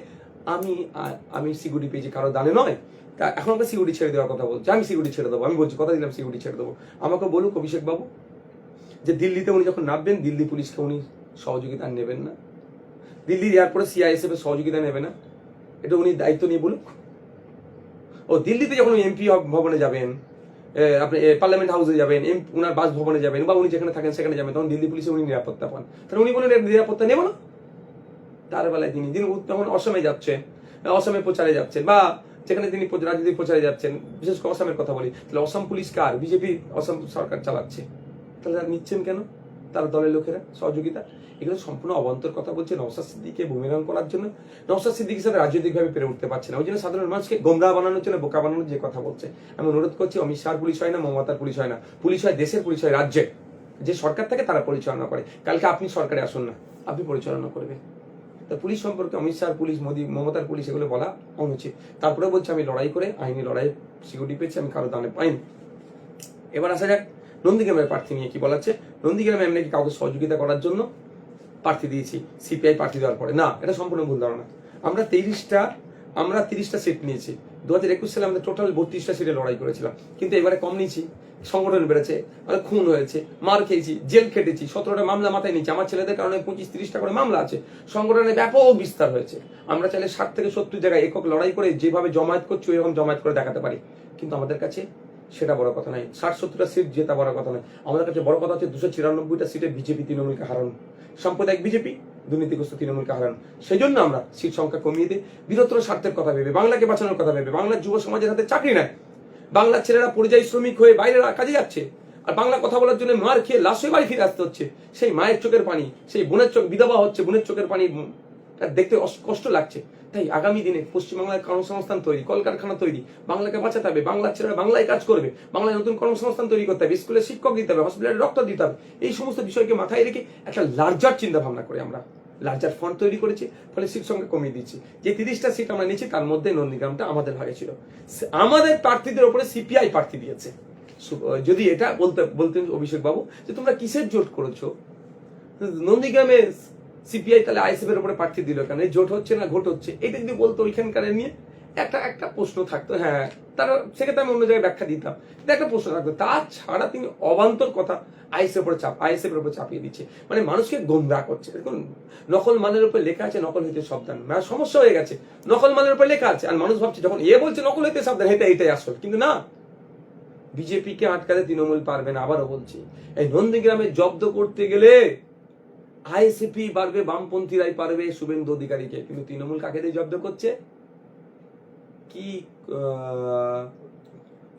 আমি সিকিউরিটি পেয়েছি, কারো দানে নয়। তা এখন আমাকে সিকিউরিটি ছেড়ে দেওয়ার কথা বলছে, আমি সিকিউরিটি ছেড়ে দেবো, আমি বলছি, কথা দিলাম সিকিউরিটি ছেড়ে দেবো। আমাকে বলুক অভিষেক বাবু, যে দিল্লিতে উনি যখন নামবেন, দিল্লি পুলিশকে উনি সহযোগিতা নেবেন না, দিল্লির এয়ারপোর্টে CISF এর সহযোগিতা নেবে না, এটা উনি দায়িত্ব নিয়ে বলুক। ও দিল্লিতে যখন উনি MP ভবনে যাবেন, আপনি পার্লামেন্ট হাউসে যাবেন, উনার বাসভবনে যাবেন, বা উনি যেখানে থাকেন সেখানে যাবেন, তখন দিল্লি পুলিশে উনি নিরাপত্তা পান। তাহলে উনি বলেন নিরাপত্তা নেব না। তার বেলায় তিনি তখন অসমে যাচ্ছেন, অসমে প্রচারে যাচ্ছেন, বা যেখানে তিনি রাজনীতি প্রচারে যাচ্ছেন, বিশেষ করে অসমের কথা বলি, তাহলে অসম পুলিশ কার? বিজেপি অসম সরকার চালাচ্ছে। তাহলে নিচ্ছেন কেন তার দলের লোকেরা সহযোগিতা? এগুলো সম্পূর্ণ অবান্তর কথা বলছে নওশাদ সিদ্দিকীকে বুমেরাং করার জন্য। নওশাদ সিদ্দিকীর সাথে রাজনৈতিকভাবে পেরে উঠতে পারছে না, ওই জন্য সাধারণ মানুষকে গোমরাহ বানানোর জন্য, বোকা বানানোর যে কথা বলছে। আমি অনুরোধ করছি, অমিত শাহর পুলিশ হয় না, মমতার পুলিশ হয় না, পুলিশ হয় দেশের, পুলিশ হয় রাজ্যের। যে সরকার থাকে তারা পরিচালনা করে। কালকে আপনি সরকারে আসুন না, আপনি পরিচালনা করবেন। তা পুলিশ সম্পর্কে অমিত শাহর পুলিশ, মোদী মমতার পুলিশ, এগুলো বলা অনুচিত। তারপরে বলছে আমি লড়াই করে আইনি লড়াই সিকিউরিটি পেয়েছি, আমি কারো দানে পাইনি। এবার আসা যাক নন্দীগ্রামের প্রার্থী নিয়ে কি বলাচ্ছে। নন্দীগ্রামে আমি নাকি কাউকে সহযোগিতা করার জন্য প্রার্থী দিয়েছি, CPI প্রার্থী দেওয়ার পরে। না, এটা সম্পূর্ণ ভুল ধারণা। আমরা 30টা সিট নিয়েছি। 2021 সালে আমাদের টোটাল 32টা সিটে লড়াই করেছিলাম, কিন্তু এবারে কম নিয়েছি। সংগঠন বেড়েছে, আমাদের খুন হয়েছে, মার খেয়েছি, জেল খেটেছি, 17টা মামলা মাথায় নিয়েছি। আমার ছেলেদের কারণে 25-30টা করে মামলা আছে। সংগঠনের ব্যাপক বিস্তার হয়েছে। আমরা চাইলে 60 থেকে 70 জায়গায় একক লড়াই করে যেভাবে জমায়েত করছি ওইরকম জমায়েত করে দেখাতে পারি, কিন্তু আমাদের কাছে সেটা বড় কথা নয়। 60-70টা সিট জেতা বড় কথা নয়, আমাদের কাছে বড় কথা হচ্ছে 294টা সিটে বিজেপি তৃণমূলকে হারানো, সাম্প্রদায়িক বিজেপি দুর্নীতিগ্রস্ত তৃণমূলকে হারানো। সেই জন্য আমরা সিট সংখ্যা কমিয়ে দিয়ে বৃহত্তর স্বার্থের কথা ভেবে, বাংলাকে বাঁচানোর কথা ভেবে, বাংলার যুব সমাজের হাতে চাকরি নেয়, বাংলার ছেলেরা পরিযায়ী শ্রমিক হয়ে বাইরে কাজে যাচ্ছে, আর বাংলা কথা বলার জন্য মার খেয়ে লাশ হয়ে বাড়ি ফিরে আসতে হচ্ছে। সেই মায়ের চোখের পানি, সেই বোনের চোখ, বিধবা হচ্ছে বোনের চোখের পানি দেখতে কষ্ট লাগছে। তাই আগামী দিনে পশ্চিমবাংলায় কর্মসংস্থান তৈরি, কলকারখানা তৈরি, বাংলাকে বাঁচাতে হবে, বাংলার ছেলেরা বাংলায় কাজ করবে, বাংলায় নতুন কর্মসংস্থান তৈরি করতে হবে, স্কুলে শিক্ষক দিতে হবে, হসপিটালে ডক্টর দিতে হবে। এই সমস্ত বিষয়কে মাথায় রেখে একটা লার্জার চিন্তা ভাবনা করে আমরা লার্জার ফন্ড তৈরি করেছি, ফলে সিট সংখ্যা কমিয়ে দিচ্ছি। যে 30টা সিট আমরা নিয়েছি তার মধ্যে নন্দীগ্রামটা আমাদের ভাগে ছিল। আমাদের প্রার্থীদের উপরে সিপিআই প্রার্থী দিয়েছে। যদি এটা বলতেন অভিষেক বাবু যে তোমরা কিসের জোট করেছো, নন্দীগ্রামে সিপিআই তাহলে আইএসএফ এর উপরে প্রার্থী দিল কেন, জোট হচ্ছে না ঘোট হচ্ছে, এটা যদি বলতো ওইখানকার নিয়ে একটা প্রশ্ন থাকতো। হ্যাঁ, তারা সেক্ষেত্রে আমি অন্য জায়গায় ব্যাখ্যা দিতাম, একটা প্রশ্ন থাকতো। তাছাড়া তিনি অবান্তর কথা আইএসএফ এর উপর চাপিয়ে দিচ্ছে, মানে মানুষকে গোমরাহ করছে। দেখুন, নকল মালের উপর লেখা আছে নকল হইতে সাবধান, মানে সমস্যা হয়ে গেছে। নকল মালের উপর লেখা আছে আর মানুষ ভাবছে যখন বলছে নকল হইতে সাবধান, এটাই আসল। কিন্তু না, বিজেপিকে আটকাতে তৃণমূল পারবে না। আবারও বলছি, এই নন্দীগ্রামে জব্দ করতে গেলে আইএসএফই পারবে, বামপন্থীরাই পারবে, শুভেন্দু অধিকারীকে। কিন্তু তৃণমূল কাকে দিয়ে জব্দ করছে? কি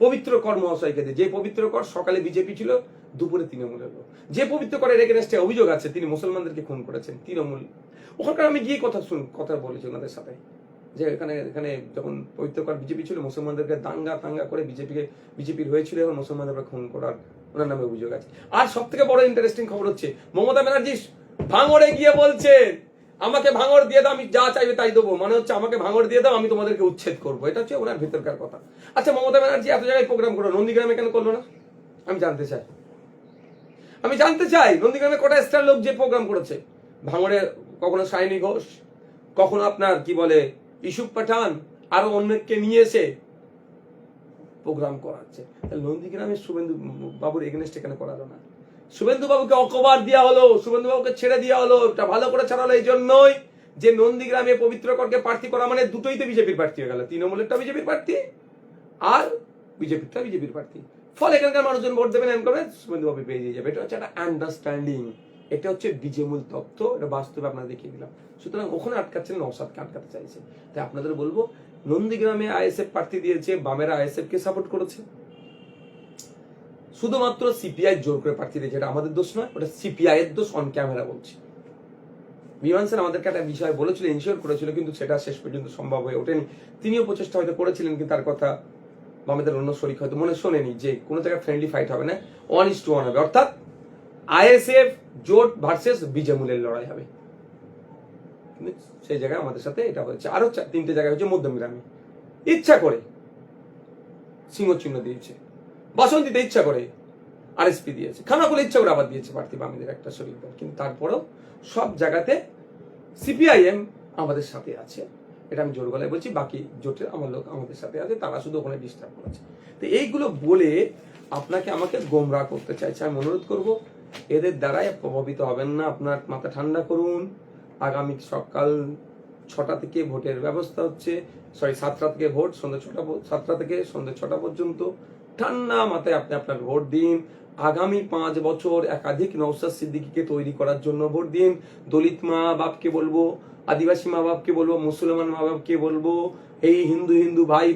পবিত্র কর মহাশয়কে দিয়ে। যে পবিত্র কর সকালে বিজেপি ছিল, দুপুরে তৃণমূলের লোক। যে পবিত্র করের এগেনস্টে অভিযোগ আছে তিনি মুসলমানদেরকে খুন করেছেন, তৃণমূল। ওখানকার আমি গিয়ে কথা বলেছি ওনাদের সাথে, যে এখানে যখন পবিত্র কর বিজেপি ছিল, মুসলমানদেরকে দাঙ্গা করে বিজেপির হয়েছিল এবং মুসলমানদের খুন করার ওনার নামে অভিযোগ আছে। আর সব থেকে বড় ইন্টারেস্টিং খবর হচ্ছে, মমতা ব্যানার্জি ভাঙড়ে গিয়ে বলছেন আমাকে ভাঙড় দিয়ে দাও, আমি যা চাইবে তাই দেবো। মানে হচ্ছে আমাকে ভাঙড় দিয়ে দাও, আমি তোমাদেরকে উচ্ছেদ করবো। এটা হচ্ছে ওনার ভেতরকার কথা। আচ্ছা, মমতা ব্যানার্জি এত জায়গায় প্রোগ্রাম করলো, নন্দীগ্রামে কেন করলো না? আমি জানতে চাই নন্দীগ্রামে কটা স্টার লোক যে প্রোগ্রাম করেছে। ভাঙড়ে কখনো সায়নী ঘোষ, কখনো আপনার কি বলে ইসুফ পাঠান, আরো অনেককে নিয়ে এসে প্রোগ্রাম করাচ্ছে। তাহলে নন্দীগ্রামের শুভেন্দু বাবুর এগেনস্টে কেন করালো না? শুভেন্দু বাবুকে অকবার দেওয়া হলো, শুভেন্দু বাবুকে ছেড়ে দেওয়া হলো। এটা ভালো করে ছাড়ালো এই জন্যই যে নন্দীগ্রামে পবিত্র করকে প্রার্থী করা মানে দুটোই তো বিজেপির প্রার্থী হয়ে গেল, তৃণমূলেরটা বিজেপির প্রার্থী আর বিজেপিরটা বিজেপির প্রার্থী। ফলে এখানকার মানুষজন ভোট দেবেন, এমন করবে শুভেন্দু বাবু পেয়ে দিয়ে যাবে। এটা হচ্ছে একটা আন্ডারস্ট্যান্ডিং, এটা হচ্ছে বিজেমূল তত্ত্ব। এটা বাস্তবে আপনারা দেখিয়ে দিলাম। সুতরাং ওখানে আটকাচ্ছেন, নওশাদকে আটকাতে চাইছে। তাই আপনাদের বলবো, নন্দীগ্রামে আইএসএফ প্রার্থী দিয়েছে, বামেরা আইএসএফ কে সাপোর্ট করেছে, শুধুমাত্র সিপিআই জোর করে প্রার্থী দিয়েছে। এটা আমাদের দোষ নয়, ওটা সিপিআই এর দোষ। অন ক্যামেরা বলছি, বিমান সেন আমাদেরকে একটা বিষয় বলেছিল, ইনশিওর করেছিল, কিন্তু সেটা শেষ পর্যন্ত সম্ভব হয়ে ওঠেনি। তিনিও প্রচেষ্টা হয়তো করেছিলেন, কিন্তু তার কথা বামেদের অন্য শরিক হয়তো মনে শোনেনি যে কোনো জায়গায় ফ্রেন্ডলি ফাইট হবে না, 1:1 হবে। অর্থাৎ আইএসএফ জোট ভার্সেস বিজেমূলের লড়াই হবে। কিন্তু সেই জায়গায় আমাদের সাথে এটা হয়েছে। আরো 3টে জায়গায় হচ্ছে মধ্যমগ্রামে ইচ্ছা করে সিংহ চিহ্ন দিয়েছে, বাসন্তীতে ইচ্ছা করে আরএসপি দিয়েছে, খানাকুলে ইচ্ছা করে আবার দিয়েছে প্রার্থী বামেদের একটা শরিক দল। কিন্তু তারপরেও সব জায়গাতে সিপিআইএম আমাদের সাথে আছে, এটা আমি জোর গলায় বলছি। বাকি জোটের আমার লোক আমাদের সাথে আছে, তারা শুধু ওখানে ডিস্টার্ব করেছে। তো এইগুলো বলে আপনাকে আমাকে গোমরাহ করতে চাইছে। আমি অনুরোধ করব, এদের দ্বারাই প্রভাবিত হবেন না। আপনার মাথা ঠান্ডা করুন। আগামী সকাল 6টা থেকে ভোটের ব্যবস্থা হচ্ছে, 7টা থেকে ভোট, সন্ধ্যে 7টা থেকে সন্ধ্যে 6টা পর্যন্ত। ঠান্ডা মাথায় আপনি আপনার ভোট দিন। আগামী 5 বছর একাধিক নওশাদ সিদ্দিকীকে তৈরি করার জন্য ভোট দিন। দলিত মা বাপকে বলবো, আদিবাসী মা বাপকে বলবো, মুসলমান মা বাপকে বলবো, এই হিন্দু ভাই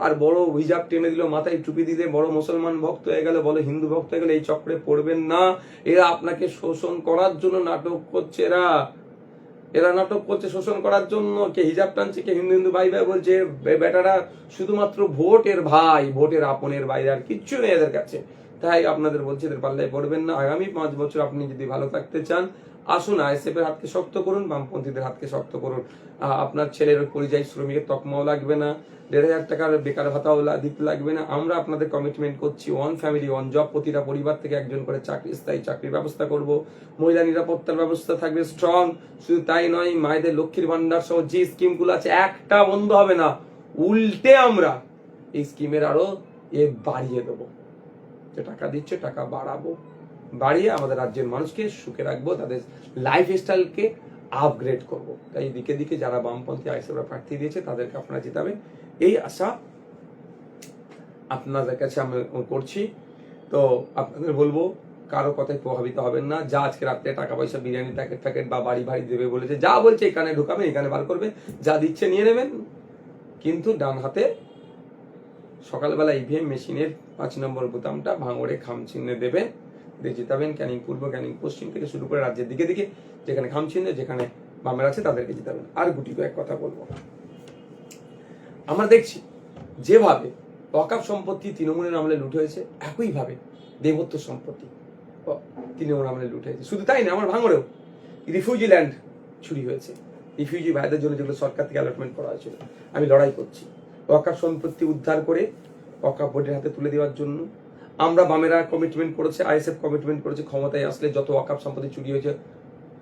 আর বড় হিজাব টেনে দিল, মাথায় টুপি দিলে বড় মুসলমান ভক্ত হয়ে গেল, বলো হিন্দু ভক্ত হয়ে গেল, এই চক্রে পড়বেন না। এরা আপনাকে শোষণ করার জন্য নাটক করছে। এরা নাটক করছে শোষণ করার জন্য। কে হিজাব টানছে, কে হিন্দু ভাই বলছে। বেটারা শুধুমাত্র ভোটের ভাই, ভোটের আপনের বাইরে আর কিচ্ছু নেই এদের কাছে। তাই আপনাদের বলছি, এদের পাল্লায় পড়বেন না। আগামী 5 বছর আপনি যদি ভালো থাকতে চান, আসুন আইএসএফ এর হাতকে শক্ত করুন, বামপন্থীদের হাতকে শক্ত করুন। আপনার ছেলের পরিযায়ী শ্রমিকের তকমাও লাগবে না, 1,500 টাকার বেকার ভাতাও দিতে লাগবে না। আমরা আপনাদের কমিটমেন্ট করছি, 1 ফ্যামিলি 1 জব, প্রতিটা পরিবার থেকে একজন করে স্থায়ী চাকরির ব্যবস্থা করব। মহিলা নিরাপত্তার ব্যবস্থা থাকবে স্ট্রং। শুধু তাই নয়, মায়েদের লক্ষ্মীর ভান্ডার সহ যে স্কিমগুলো আছে একটা বন্ধ হবে না, উল্টে আমরা এই স্কিমের আরো বাড়িয়ে দেবো। যে টাকা দিচ্ছে টাকা বাড়িয়ে আমাদের রাজ্যের মানুষকে সুখে রাখবো, তাদের লাইফ স্টাইলকে আপগ্রেড করব। তাই দিকে দিকে যারা বামপন্থী আইএসএফ প্রার্থী দিয়েছে তাদেরকে আপনারা জিতাবেন, এই আশা আপনাদের কাছে আমি করছি। তো আপনাদের বলবো, কারো কথায় প্রভাবিত হবেন না। যা আজকে রাত্রে টাকা পয়সা বিরিয়ানি প্যাকেট বা বাড়ি দেবে বলেছে, যা বলছে এখানে ঢুকাবেন, এখানে বার করবেন, যা দিচ্ছে নিয়ে নেবেন। কিন্তু ডান হাতে সকালবেলা ইভিএম মেশিনের 5 নম্বর বোতামটা ভাঙড়ে খাম চিহ্নে দেবেন, দিয়ে জিতাবেন। ক্যানিং পূর্ব, ক্যানিং পশ্চিম থেকে শুরু করে রাজ্যের দিকে দিকে যেখানে খাম চিহ্নে, যেখানে বামের আছে তাদেরকে জিতাবেন। আর গুটি কয়েক কথা বলবো। আমরা দেখছি যেভাবে ওয়াকফ সম্পত্তি তৃণমূলের আমলে লুট হয়েছে, একইভাবে দেবত্ব সম্পত্তি তৃণমূল আমলে লুট হয়েছে। শুধু তাই না, আমার ভাঙড়েও রিফিউজি ল্যান্ড চুরি হয়েছে। রিফিউজি ভাইদের জন্য যেগুলো সরকার থেকে অ্যালটমেন্ট করা হয়েছিল, আমি লড়াই করছি ওয়াকফ সম্পত্তি উদ্ধার করে ওয়াকফ বোর্ডের হাতে তুলে দেওয়ার জন্য। আমরা বামেরা কমিটমেন্ট করেছে, আইএসএফ কমিটমেন্ট করেছে, ক্ষমতায় আসলে যত ওয়াকফ সম্পত্তি চুরি হয়েছে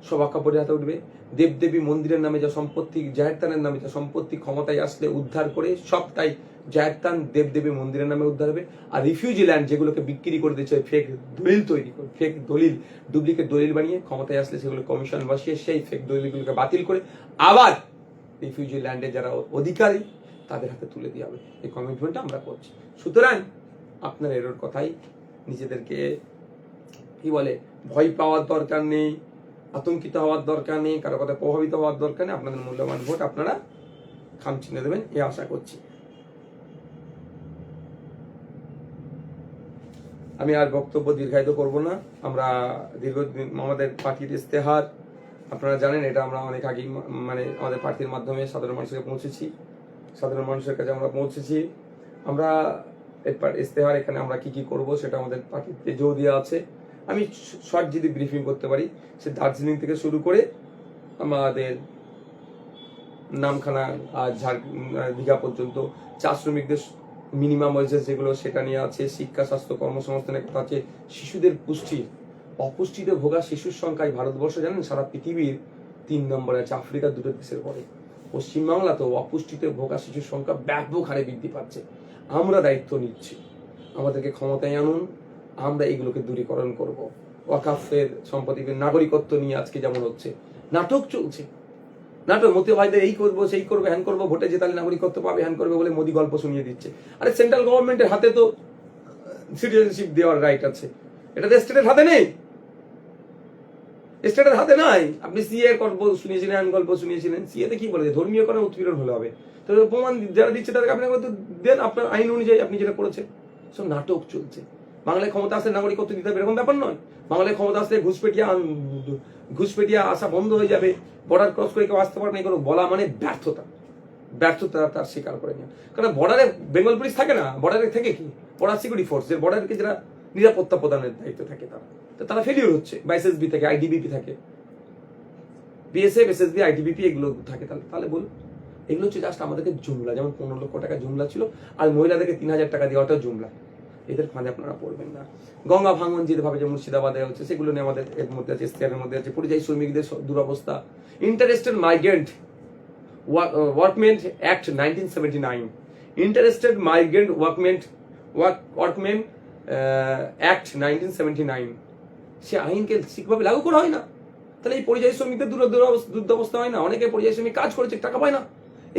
সব ওয়াকফ বোর্ডের হাতে উঠবে। দেবদেবী মন্দিরের নামে যা সম্পত্তি, জাহেরতানের নামে যা সম্পত্তি ক্ষমতায় আসলে উদ্ধার করে সবটাই জাহেরতান দেবদেবী মন্দিরের নামে উদ্ধার হবে। আর রিফিউজি ল্যান্ড যেগুলোকে বিক্রি করে দিচ্ছে ফেক দলিল তৈরি করে, ফেক দলিল, ডুপ্লিকেট দলিল বানিয়ে ক্ষমতায় আসলে সেগুলো কমিশন বসিয়ে সেই ফেক দলিলগুলোকে বাতিল করে আবার রিফিউজি ল্যান্ডে যারা অধিকারী তাদের হাতে তুলে দেওয়া হবে। এই কমিটমেন্টটা আমরা করছি। সুতরাং আপনার এরর কথাই নিজেদেরকে কি বলে ভয় পাওয়ার দরকার নেই, আতঙ্কিত হওয়ার দরকার নেই, কারো কথা প্রভাবিত হওয়ার দরকার নেই। আপনাদের মূল্যবান ভোট আপনারা খাম চিহ্নে দেবেন, এই আশা করছি। আমি আর বক্তব্য দীর্ঘায়িত করব না। আমরা দীর্ঘদিন আমাদের পার্টির ইস্তেহার আপনারা জানেন, এটা আমরা অনেক আগেই মানে আমাদের পার্টির মাধ্যমে সাধারণ মানুষকে পৌঁছেছি, সাধারণ মানুষের কাছে আমরা পৌঁছেছি। আমরা ইস্তেহার এখানে আমরা কি কি করব সেটা আমাদের পার্টির পেজেও দেওয়া আছে। আমি শর্ট যদি ব্রিফিং করতে পারি, সে দার্জিলিং থেকে শুরু করে আমাদের নামখানা আর দীঘা পর্যন্ত চা শ্রমিকদের মিনিমাম ওয়েজেস যেগুলো সেটা নিয়ে আছে, শিক্ষা স্বাস্থ্য কর্মসংস্থানের কথা আছে, শিশুদের পুষ্টি, অপুষ্টিতে ভোগা শিশুর সংখ্যায় ভারতবর্ষ জানেন সারা পৃথিবীর 3 নম্বরে আছে, আফ্রিকার 2 দেশের পরে। পশ্চিমবাংলাতেও অপুষ্টিতে ভোগা শিশুর সংখ্যা ব্যাপক হারে বৃদ্ধি পাচ্ছে। আমরা দায়িত্ব নিচ্ছি, আমাদেরকে ক্ষমতায় আনুন, আমরা এগুলোকে দূরীকরণ করব। ওয়াকফের সম্পত্তিকে নাগরিকত্ব নিয়ে আজকে যেমন হচ্ছে নাটক চলছে, নাটক মতি ভাইদের এই করবো সেই করবো হ্যান করবো, ভোটে জেতালে নাগরিকত্ব পাবে হ্যান করবে বলে মোদি গল্প শুনিয়ে দিচ্ছে। আরে সেন্ট্রাল গভর্নমেন্টের হাতে তো সিটিজেনশিপ দেওয়ার রাইট আছে, এটা তো স্টেটের হাতে নেই, স্টেটের হাতে নাই। আপনি সিএ গল্প শুনিয়েছিলেন, হ্যান গল্প শুনিয়েছিলেন, সিএতে কি বলে ধর্মীয় কারণে উৎপীড়ন হলে হবে, তো প্রমাণ যারা দিচ্ছে তাদেরকে আপনি দেন আপনার আইন অনুযায়ী আপনি যেটা করেছেন। সব নাটক চলছে। বাংলায় ক্ষমতা আসলে নাগরিকত্ব দিতে হবে এরকম ব্যাপার নয়। বাংলায় ক্ষমতা আসলে ঘুষপেটিয়া আসা বন্ধ হয়ে যাবে, বর্ডার ক্রস করে কেউ আসতে পারবে না, এগুলো বলা মানে ব্যর্থতা, ব্যর্থতা তার স্বীকার করে নেওয়া। কারণ বর্ডারে বেঙ্গল পুলিশ থাকে না, বর্ডারে থেকে কি বর্ডার সিকিউরিটি ফোর্স, যে বর্ডারকে যারা নিরাপত্তা প্রদানের দায়িত্ব থাকে তারা ফেলিওর হচ্ছে, বা এসএসবি থাকে, আইটিবিপি থাকে, বিএসএফ, এসএসবি, আইটিবিপি এগুলো থাকে। তাহলে বলুন, এগুলো হচ্ছে জাস্ট আমাদেরকে জুমলা, যেমন 15 লক্ষ টাকা জুমলা ছিল, আর মহিলাদেরকে 3000 টাকা দেওয়াটাও জুমলা। এদের ফাঁদে আপনারা পড়বেন না। গঙ্গা ভাঙন যেভাবে যে মুর্শিদাবাদে হচ্ছে সেগুলো নিয়ে আমাদের এর মধ্যে আছে, ইস্তেহারের মধ্যে আছে। পরিযায়ী শ্রমিকদের দুরবস্থা, interstate migrant workmen act 1979, interstate migrant workmen act 1979, সে আইনকে ঠিকভাবে লাগু করা হয় না। তাহলে এই পরিযায়ী শ্রমিকদের দুরবস্থা হয় না? অনেকে পরিযায়ী শ্রমিক কাজ করেছে, টাকা পায় না।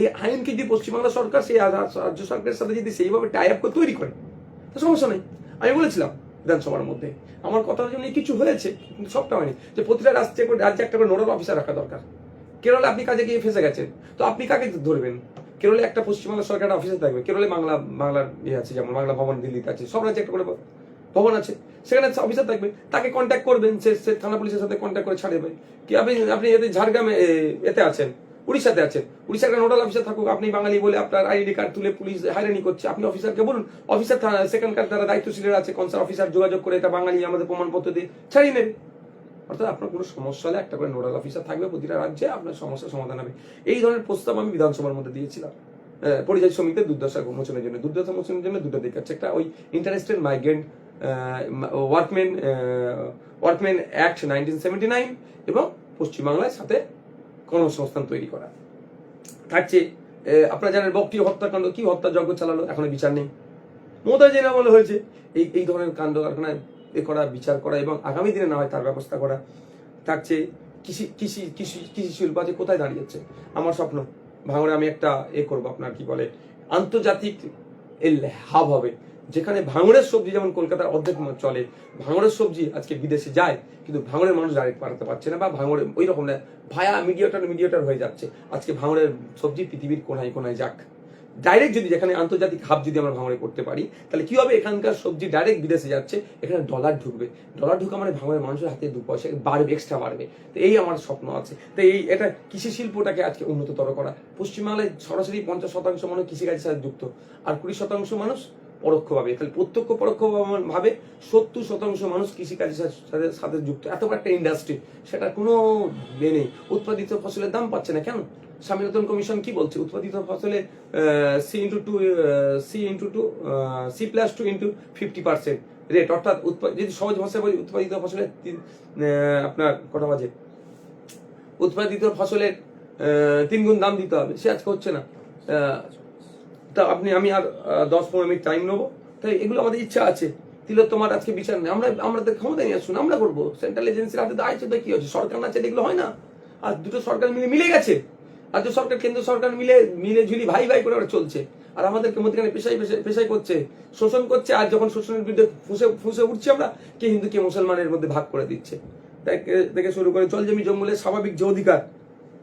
এই আইনকে যদি পশ্চিমবাংলা সরকার সেই রাজ্য সরকারের সাথে যদি সেইভাবে টাই আপ করে তৈরি করে, সমস্যা নেই। আমি বলেছিলাম বিধানসভার মধ্যে, আমার কথার জন্য কিছু হয়েছে কিন্তু সবটা হয়নি, যে প্রতিটা রাজ্যে একটা করে নোডাল অফিসার রাখা দরকার। কেরলে আপনি কাজে গিয়ে ফেসে গেছেন, তো আপনি কাকে ধরবেন? কেরলে একটা পশ্চিমবাংলা সরকারের অফিসার থাকবে, কেরলে বাংলার ইয়ে আছে, যেমন বাংলা ভবন দিল্লিতে আছে, সব রাজ্যে একটা করে ভবন আছে, সেখানে অফিসার থাকবে, তাকে কন্ট্যাক্ট করবেন, সে থানা পুলিশের সাথে কন্ট্যাক্ট করে ছাড়ে দেবে। কি আপনি এতে ঝাড়গ্রামে এতে আছেন, উড়িষ্যাতে আছেন, উড়িষ্যার একটা নোডাল অফিসার থাকুক, আপনি বাঙালি বলে আপনার আইডি কার্ড তুলে পুলিশ হয়রানি করছে, আপনি অফিসারকে বলুন, অফিসার সেখানকার যারা দায়িত্বশীলের আছে কনসাল অফিসার যোগাযোগ করে এটা বাঙালি আমাদের প্রমাণপত্র দিয়ে ছাড়িয়ে নেবে। অর্থাৎ আপনার কোনো সমস্যা হলে একটা করে নোডাল অফিসার থাকবে প্রতিটা রাজ্যে, আপনার সমস্যার সমাধান হবে। এই ধরনের প্রস্তাব আমি বিধানসভার মধ্যে দিয়েছিলাম পরিযায়ী শ্রমিকদের দুর্দশা মোচনের জন্য। দুর্দশা মোচনের জন্য দুটো দিক আছে, একটা ওই ইন্টারেস্টেড মাইগ্রেন্ট ওয়ার্কমেন অ্যাক্ট 1979 এবং পশ্চিমবাংলার সাথে কর্মসংস্থান তৈরি করা। থাকছে আপনারা জানেন বক্তি হত্যাকাণ্ড, কি হত্যাযজ্ঞ চালালো, এখনো বিচার নেই। মমতা জেনে বলা হয়েছে এই ধরনের কাণ্ড কারখানায় করা, বিচার করা এবং আগামী দিনে না হয় তার ব্যবস্থা করা। থাকছে কৃষি শিল্প আছে কোথায় দাঁড়িয়েছে। আমার স্বপ্ন ভাঙড়ে আমি একটা করবো, আপনার কি বলে আন্তর্জাতিক হাব হবে, যেখানে ভাঙড়ের সবজি যেমন কলকাতার অর্ধেক চলে, ভাঙড়ের সবজি আজকে বিদেশে যায়, কিন্তু ভাঙড়ের মানুষ ডাইরেক্ট পাঠাতে পারছে না, বা ভাঙড়ে ওই রকম না, ভায়া মিডিয়েটার হয়ে যাচ্ছে। আজকে ভাঙড়ের সবজি পৃথিবীর কোনায় কোনায় যাক, ডাইরেক্ট যদি যেখানে আন্তর্জাতিক হাব যদি আমরা ভাঙড়ে করতে পারি, তাহলে কি হবে, এখানকার সবজি ডাইরেক্ট বিদেশে যাচ্ছে, এখানে ডলার ঢুকবে, ডলার ঢুকা মানে ভাঙড়ের মানুষের হাতে 2 পয়সা বাড়বে, এক্সট্রা বাড়বে। তো এই আমার স্বপ্ন আছে। তো এটা কৃষি শিল্পটাকে আজকে উন্নততর করা। পশ্চিমবাংলায় সরাসরি 50% মানুষ কৃষিকাজের সাথে যুক্ত, আর 20% মানুষ পরোক্ষভাবে। তাহলে প্রত্যক্ষ পরোক্ষ ভাবে 70% মানুষ কৃষিকাজের সাথে যুক্ত। এত বড় একটা ইন্ডাস্ট্রি, সেটা কোনো নেই। উৎপাদিত ফসলের দাম পাচ্ছে না কেন? স্বামীনাথন কমিশন কি বলছে? উৎপাদিত ফসলে C+2 রেট, অর্থাৎ যদি সহজ ভাষায় বলি, উৎপাদিত ফসলের আপনার কটা বাজে, উৎপাদিত ফসলের 3 গুণ দাম দিতে হবে। সে আজকে হচ্ছে না। তা আমি আর 10-15 মিনিট টাইম নেবো। তাই এগুলো আমাদের ইচ্ছা আছে। তিলোত্তমার আজকে বিচার নেই, আমাদের ক্ষমতায় নিয়ে আসুন, আমরা করবো। সেন্ট্রাল এজেন্সির হাতে দায়িত্ব কি হচ্ছে? সরকার না চাইলে এগুলো হয় না। আর দুটো সরকার মিলে গেছে, রাজ্য সরকার কেন্দ্র সরকার মিলে ঝুলি ভাই ভাই করে ওরা চলছে। আর আমাদেরকে মধ্যখানে পেশাই করছে, শোষণ করছে। আর যখন শোষণের বিরুদ্ধে ফুসে উঠছি আমরা, কে হিন্দু কে মুসলমানের মধ্যে ভাগ করে দিচ্ছে। থেকে শুরু করে জল জমি জঙ্গলের স্বাভাবিক যে অধিকার,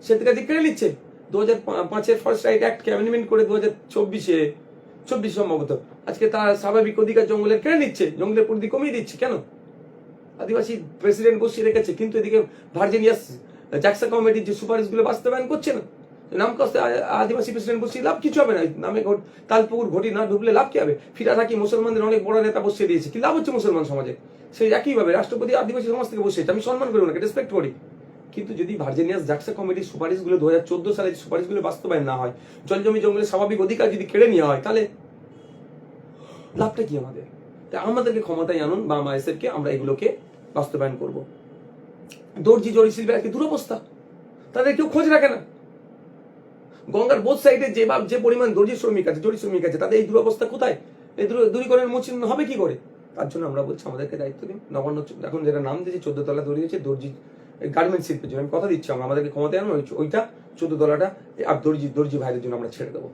সে থেকে কেড়ে নিচ্ছে। 2005-এর ফরেস্ট রাইট অ্যাক্টকে অ্যামেন্ডমেন্ট করে 2024 সম্ভবত আজকে তার স্বাভাবিক অধিকার জঙ্গলের কেড়ে নিচ্ছে, জঙ্গলের পরিধি কমিয়ে দিচ্ছে। কেন? আদিবাসী প্রেসিডেন্ট বসিয়ে রেখেছে, কিন্তু এদিকে ভার্জিনিয়াস জ্যাকসন কমিটির যে সুপারিশগুলো বাস্তবায়ন করছে না। নাম কষ্ট আদিবাসী প্রেসিডেন্ট বসিয়ে লাভ কিছু হবে না। নামে তালপুকুর ঘটি না ঢুকলে লাভ কি হবে? ফিরা থাকি মুসলমানদের অনেক বড় নেতা বসিয়ে দিয়েছে, কি লাভ হচ্ছে মুসলমান সমাজে? সেই একইভাবে রাষ্ট্রপতি আদিবাসী সমাজ থেকে বসিয়েছে, আমি সম্মান করি, ওনাকে রেসপেক্ট করি। কিন্তু যদি ভার্জিনিয়াস জ্যাকসন কমিটির সুপারিশগুলো 2014 সালে সুপারিশগুলো বাস্তবায়ন না হয়, জল জমি জঙ্গলের স্বাভাবিক অধিকার যদি কেড়ে নেওয়া হয়, তাহলে লাভটা কি আমাদের? তাই আমাদেরকে ক্ষমতায় আনুন, বা আমাদেরকে আমরা এগুলোকে বাস্তবায়ন করব। দর্জি জরি শিল্পের আজকে দুরবস্থা, তাদের কেউ খোঁজ রাখে না। গঙ্গার বোথ সাইডে যে পরিমাণ দর্জি শ্রমিক আছে, জরি শ্রমিক আছে, তাদের এই দুরবস্থা কোথায়? এই দূরীকরণের মোচন হবে কি করে? তার জন্য আমরা বলছি আমাদেরকে দায়িত্ব দিন। নবান্ন এখন যেটা নাম দিয়েছে 14 তলা তৈরি হয়েছে দর্জি গার্মেন্টস শিল্পের জন্য। আমি কথা দিচ্ছি, আমাদেরকে ক্ষমতায় আনুন, ওইটা 14 তলাটা আর দর্জি ভাইদের জন্য আমরা ছেড়ে দেবো।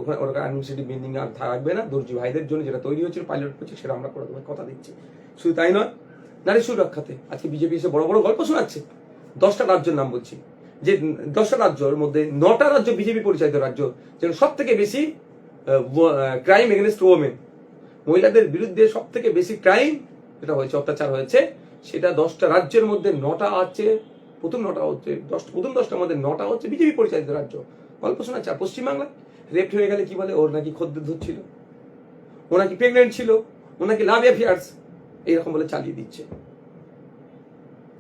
ওখানে ওরা অ্যাডমিনিস্ট্রেটিভ বিল্ডিং আর থাকবে না। দর্জি ভাইদের জন্য যেটা তৈরি হয়েছিল, পাইলট করছে, সেটা আমরা করে দেবো, কথা দিচ্ছি। শুধু তাই নয়, নারী সুরক্ষাতে আজকে বিজেপি এসে বড় বড় গল্প শোনাচ্ছে। 10টা রাজ্যের নাম বলছি, যে 10টা রাজ্যের মধ্যে 9টা রাজ্য বিজেপি পরিচালিত রাজ্য, যেন সব থেকে বেশি ক্রাইম এগেনস্ট ওমেন, মহিলাদের বিরুদ্ধে সব থেকে বেশি ক্রাইম যেটা হয়েছে, অত্যাচার হয়েছে, সেটা 10টা রাজ্যের মধ্যে 9টা আছে। প্রথম 10টার মধ্যে 9টা হচ্ছে বিজেপি পরিচালিত রাজ্য। গল্প শোনাচ্ছে। আর পশ্চিমবাংলায় রেপ হয়ে গেলে কি বলে, ওর নাকি খদ্দের ধরছিল, ও নাকি প্রেগনেন্ট ছিল, ও নাকি লাভ অ্যাফেয়ার্স, এইরকম বলে চালিয়ে দিচ্ছে।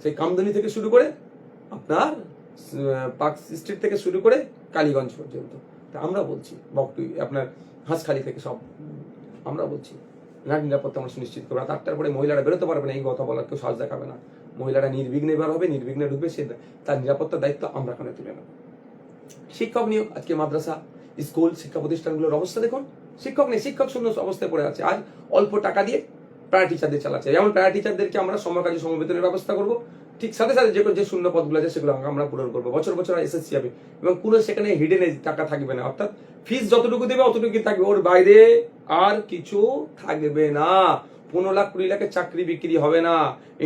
সেই কামদুনি থেকে শুরু করে আপনার পার্ক স্ট্রিট থেকে শুরু করে কালীগঞ্জ পর্যন্ত। তা আমরা বলছি আপনার হাঁসখালি থেকে সব আমরা বলছি, নারী নিরাপত্তা আমরা সুনিশ্চিত করবো। রাত 8টার পরে মহিলারা বেরোতে পারবে না, এই কথা বলার কেউ সাহস দেখাবে না। মহিলারা নির্বিঘ্নে বের হবে, নির্বিঘ্নে ঢুকবে, সে তার নিরাপত্তার দায়িত্ব আমরা কানে তুলে নেব। শিক্ষক নিয়োগ, আজকে মাদ্রাসা স্কুল শিক্ষা প্রতিষ্ঠানগুলোর অবস্থা দেখুন, শিক্ষক নেই, শিক্ষক শূন্য অবস্থায় পড়ে আছে। আজ অল্প টাকা দিয়ে প্যারা টিচারদের চালাচ্ছে। যেমন প্যারা টিচারদেরকে আমরা সমকাজী সমবেতনের ব্যবস্থা করবো, ঠিক সাথে সাথে যে শূন্য পদগুলো আছে সেগুলো আমরা পূরণ করবো। বছর বছর এসএসসি হবে, এবং কোনো সেখানে হিডেন টাকা থাকবে না, অর্থাৎ ফিস যতটুকু দেবে অতটুকু থাকবে, ওর বাইরে আর কিছু থাকবে না। 15 লাখ 20 লাখের চাকরি বিক্রি হবে না,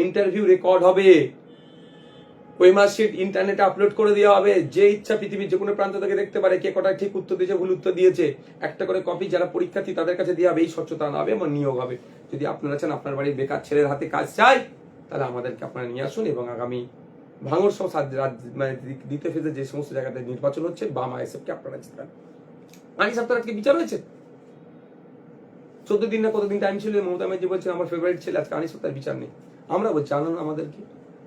ইন্টারভিউ রেকর্ড হবে, ওই মার্কশিট ইন্টারনেটে আপলোড করে দেওয়া হবে। যে ইচ্ছা পৃথিবীর যে কোনো প্রান্ত থেকে দেখতে পারে কে কটা ঠিক উত্তর দিয়েছে, ভুল উত্তর দিয়েছে। একটা করে কপি যারা পরীক্ষার্থী তাদের কাছে দেওয়া হবে। এই স্বচ্ছতা আনা হবে এবং নিয়োগ হবে। যদি আপনারা চান আপনার বাড়ির বেকার ছেলের হাতে কাজ চাই, তাহলে আমাদেরকে আপনারা নিয়ে আসুন, এবং আগামী ভাঙড় সহ মানে দ্বিতীয় ফেজে যে সমস্ত জায়গাতে নির্বাচন হচ্ছে, বাম আইএসএফকে আপনারা জিতান। আনিস আপনার আজকে বিচার হয়েছে, 14 দিন না কতদিন টাইম ছিল। মমতা ব্যানার্জি বলছেন আমার ফেভারিট ছেলে, আজকে আনিস সত্তার বিচার নেই। আমরা বলছি আনন্দ আমাদেরকে,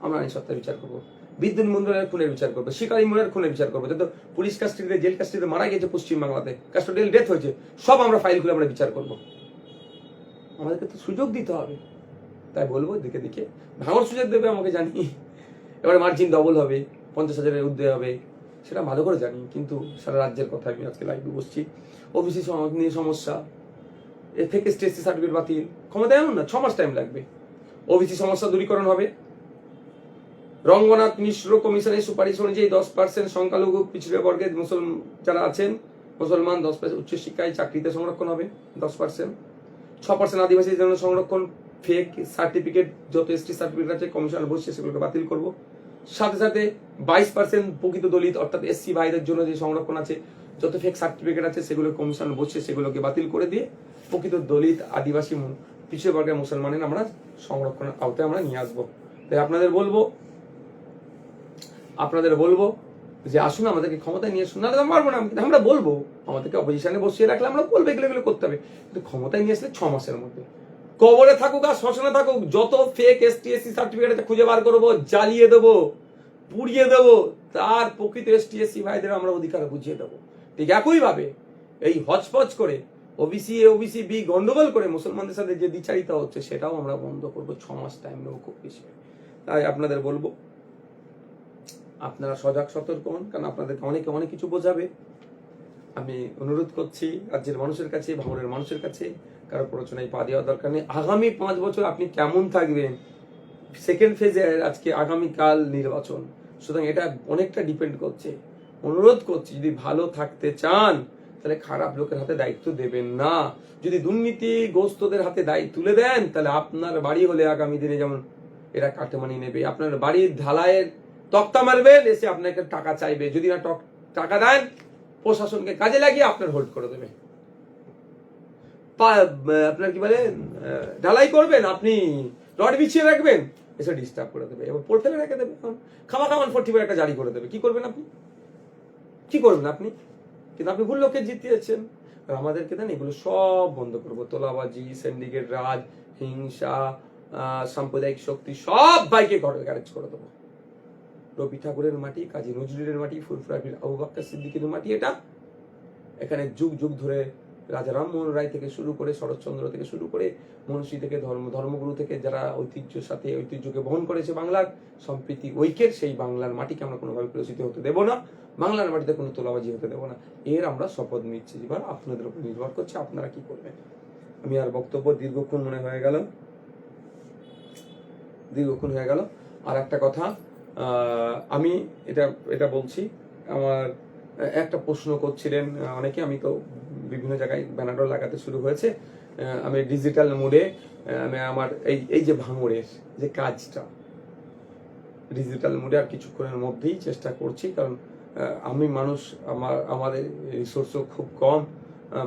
আমরা আনিস সত্তার বিচার করবো, বিদ্যুৎ মন্ডলের খুনের বিচার করবো, শিকারী মোড়ের খুনের বিচার করবো, যত পুলিশ কাস্টডিতে জেল কাস্টডিতে মারা গেছে পশ্চিমবাংলাতে, কাস্টোডিয়াল ডেথ হয়েছে, সব আমরা ফাইল খুলে আমরা বিচার করবো। আমাদেরকে তো সুযোগ দিতে হবে। তাই বলবো দিকে দিকে ভাঙড় সুযোগ দেবে আমাকে জানি, এবারে মার্জিন ডবল হবে, 50,000-এর ঊর্ধ্বে হবে, সেটা ভালো করে জানি। কিন্তু সারা রাজ্যের কথা আমি আজকে লাইভে বসছি। ওবিসি নিয়ে সমস্যা, এর থেকে এসটি সার্টিফিকেট বাতিল, ক্ষমতায় আনুন না, 6 মাস টাইম লাগবে। ওবিসি সমস্যা দূরীকরণ হবে। রঙ্গনাথ মিশ্র কমিশনের সুপারিশ অনুযায়ী 10% সংখ্যালঘু পিছিয়ে বর্গের যারা আছেন মুসলমান, 10% উচ্চশিক্ষায় চাকরিতে সংরক্ষণ হবে 10%, 6% আদিবাসীর জন্য সংরক্ষণ, ফেক সার্টিফিকেট যত এসটি সার্টিফিকেট আছে কমিশন বসছে সেগুলোকে বাতিল করব। সাথে সাথে 22% প্রকৃত দলিত অর্থাৎ এসসি ভাইদের জন্য যে সংরক্ষণ আছে, যত ফেক সার্টিফিকেট আছে সেগুলো কমিশন বসে সেগুলোকে বাতিল করে দিয়ে প্রকৃত দলিত আদিবাসী পিছিয়ে বর্গের মুসলমানের আমরা সংরক্ষণের আওতায় আমরা নিয়ে আসবো। তাই আপনাদের বলবো যে আসুন আমাদেরকে ক্ষমতায় নিয়ে আসুন, না পারবো না, আমরা বলবো, আমাদেরকে অপোজিশনে বসিয়ে রাখলে আমরা বলবো এগুলো করতে হবে, কিন্তু ক্ষমতায় নিয়ে আসলে 6 মাসের মধ্যে কবরে থাকুক আর শ্মশানে থাকুক যত ফেক ST/SC সার্টিফিকেট আছে খুঁজে বার করবো, জ্বালিয়ে দেবো, পুড়িয়ে দেবো, তার প্রকৃত ST/SC ভাইদের আমরা অধিকার বুঝিয়ে দেবো। ঠিক একইভাবে এই হচপচ করে OBC/OBC/B গন্ডগোল করে মুসলমানদের সাথে যে দ্বিচারিতা হচ্ছে সেটাও আমরা বন্ধ করবো। 6 মাস টাইম নেবো খুব বেশি। তাই আপনাদের বলবো আপনারা সজাগ সতর্ক হন, কারণ আপনাদেরকে অনেক কিছু বোঝাবে। আমি অনুরোধ করছি রাজ্যের মানুষের কাছে, ভাঙড়ের মানুষের কাছে, কারো প্ররোচনায় পা দেওয়ার দরকার নেই। আগামী 5 বছর আপনি কেমন থাকবেন, সেকেন্ড ফেজে আজকে আগামীকাল নির্বাচন, সুতরাং এটা অনেকটা ডিপেন্ড করছে। অনুরোধ করছি যদি ভালো থাকতে চান তাহলে খারাপ লোকের হাতে দায়িত্ব দেবেন না। যদি দুর্নীতিগ্রস্তদের হাতে দায়িত্ব তুলে দেন তাহলে আপনার বাড়ি হলে আগামী দিনে যেমন এরা কাটমানি নেবে, আপনার বাড়ির ঢালাইয়ের তক্তা মারবেন, এসে আপনাকে টাকা চাইবে, যদি না টাকা দেন প্রশাসনকে কাজে লাগিয়ে আপনার হোল্ড করে দেবে। আপনার কি বলে ঢালাই করবেন, আপনি রড বিছিয়ে রাখবেন, এসে ডিস্টার্ব করে দেবে, এবার পোল ফেলে রেখে দেবে, খাওয়া 45 একটা জারি করে দেবে। কি করবেন আপনি? কিন্তু আপনি ভুল লোকে জিতিয়েছেন। আর আমাদেরকে দেন এগুলো সব বন্ধ করবো, তোলাবাজি, সিন্ডিকেট রাজ, হিংসা, সাম্প্রদায়িক শক্তি সব বাইকে ঘরে গ্যারেজ করে দেবো। রবি ঠাকুরের মাটি, কাজী নজরুলের মাটি, ফুরফুরা আবু বকর সিদ্দিকের মাটি এটা। এখানে যুগ যুগ ধরে রাজা রামমোহন রায় থেকে শুরু করে, শরৎচন্দ্র থেকে শুরু করে, মনীষী থেকে ধর্মগুরু থেকে যারা ঐতিহ্যকে বহন করেছে বাংলার সম্প্রীতি ঐক্যের, সেই বাংলার মাটিকে আমরা কোনোভাবে কলুষিত হতে দেবো না, বাংলার মাটিতে কোনো তোলাবাজি হতে দেবো না। এর আমরা শপথ নিচ্ছি। এবার আপনাদের উপর নির্ভর করছে আপনারা কি করবেন। আমি আর বক্তব্য দীর্ঘক্ষণ হয়ে গেল। আর একটা কথা আমি এটা বলছি, আমার একটা প্রশ্ন করছিলেন অনেকে, আমি তো বিভিন্ন জায়গায় ব্যানারও লাগাতে শুরু হয়েছে। আমি ডিজিটাল মোডে আমি আমার এই যে ভাঙড়ের যে কাজটা ডিজিটাল মোডে আর কিছুক্ষণের মধ্যেই চেষ্টা করছি, কারণ আমি মানুষ, আমাদের রিসোর্সও খুব কম,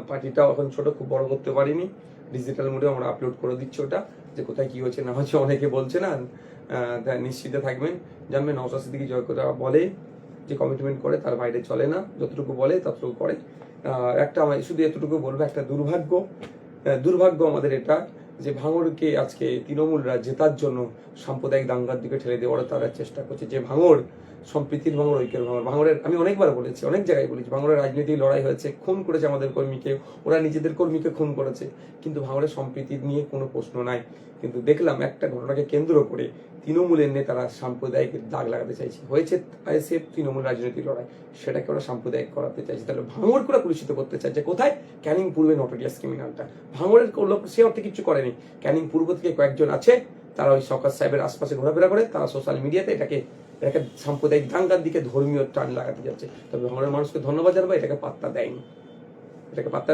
পার্টিটাও এখন ছোট, খুব বড় করতে পারিনি। ডিজিটাল মোডে আমরা আপলোড করে দিচ্ছি ওটা, যে কোথায় কি হচ্ছে না হচ্ছে, অনেকে বলছে না, নিশ্চিত থাকবেন, জানবেন নওশাদ সিদ্দিকী জয়কোটা বলে যে কমিটমেন্ট করে তার বাইরে চলে না, যতটুকু বলে ততটুকু করে। একটা আমি শুধু এতটুকু বলবো, একটা দুর্ভাগ্য আমাদের এটা যে ভাঙড়কে আজকে তৃণমূলরা জেতার জন্য সাম্প্রদায়িক দাঙ্গার দিকে ঠেলে দেওয়ার তারা চেষ্টা করছে। যে ভাঙড় সম্প্রীতির ভাঙড়, ঐক্যের ভাঙড়ের আমি অনেকবার বলেছি, অনেক জায়গায় বলেছি, ভাঙড়ের রাজনৈতিক লড়াই হয়েছে, খুন করেছে আমাদের কর্মীকে, ওরা নিজেদের কর্মীকে খুন করেছে, কিন্তু ভাঙড়ের সম্প্রীতি নিয়ে কোনো প্রশ্ন নাই। কিন্তু দেখলাম একটা ঘটনাকে কেন্দ্র করে তৃণমূলের নেতারা সাম্প্রদায়িক দাগ লাগাতে চাইছে, হয়েছে আইএসএফ তৃণমূল রাজনৈতিক লড়াই, সেটাকে ওরা সাম্প্রদায়িক করাতে চাইছে। তাহলে ভাঙড় করে কলুষিত করতে চাইছে কোথায়? ক্যানিং পূর্বে নটোরিয়াস ক্রিমিনালটা ভাঙড়ের লোক সে অর্থে কিছু করেনি। ক্যানিং পূর্ব থেকে কয়েকজন আছে, তারা ওই শওকত সাহেবের আশপাশে ঘোরাফেরা করে, তারা সোশ্যাল মিডিয়াতে এটাকে সাম্প্রদায়িক দাঙ্গার দিকে ধর্মীয় টান লাগাতে যাচ্ছে। তবে ভাঙড়ের মানুষকে ধন্যবাদ জানাবো, এটাকে পাত্তা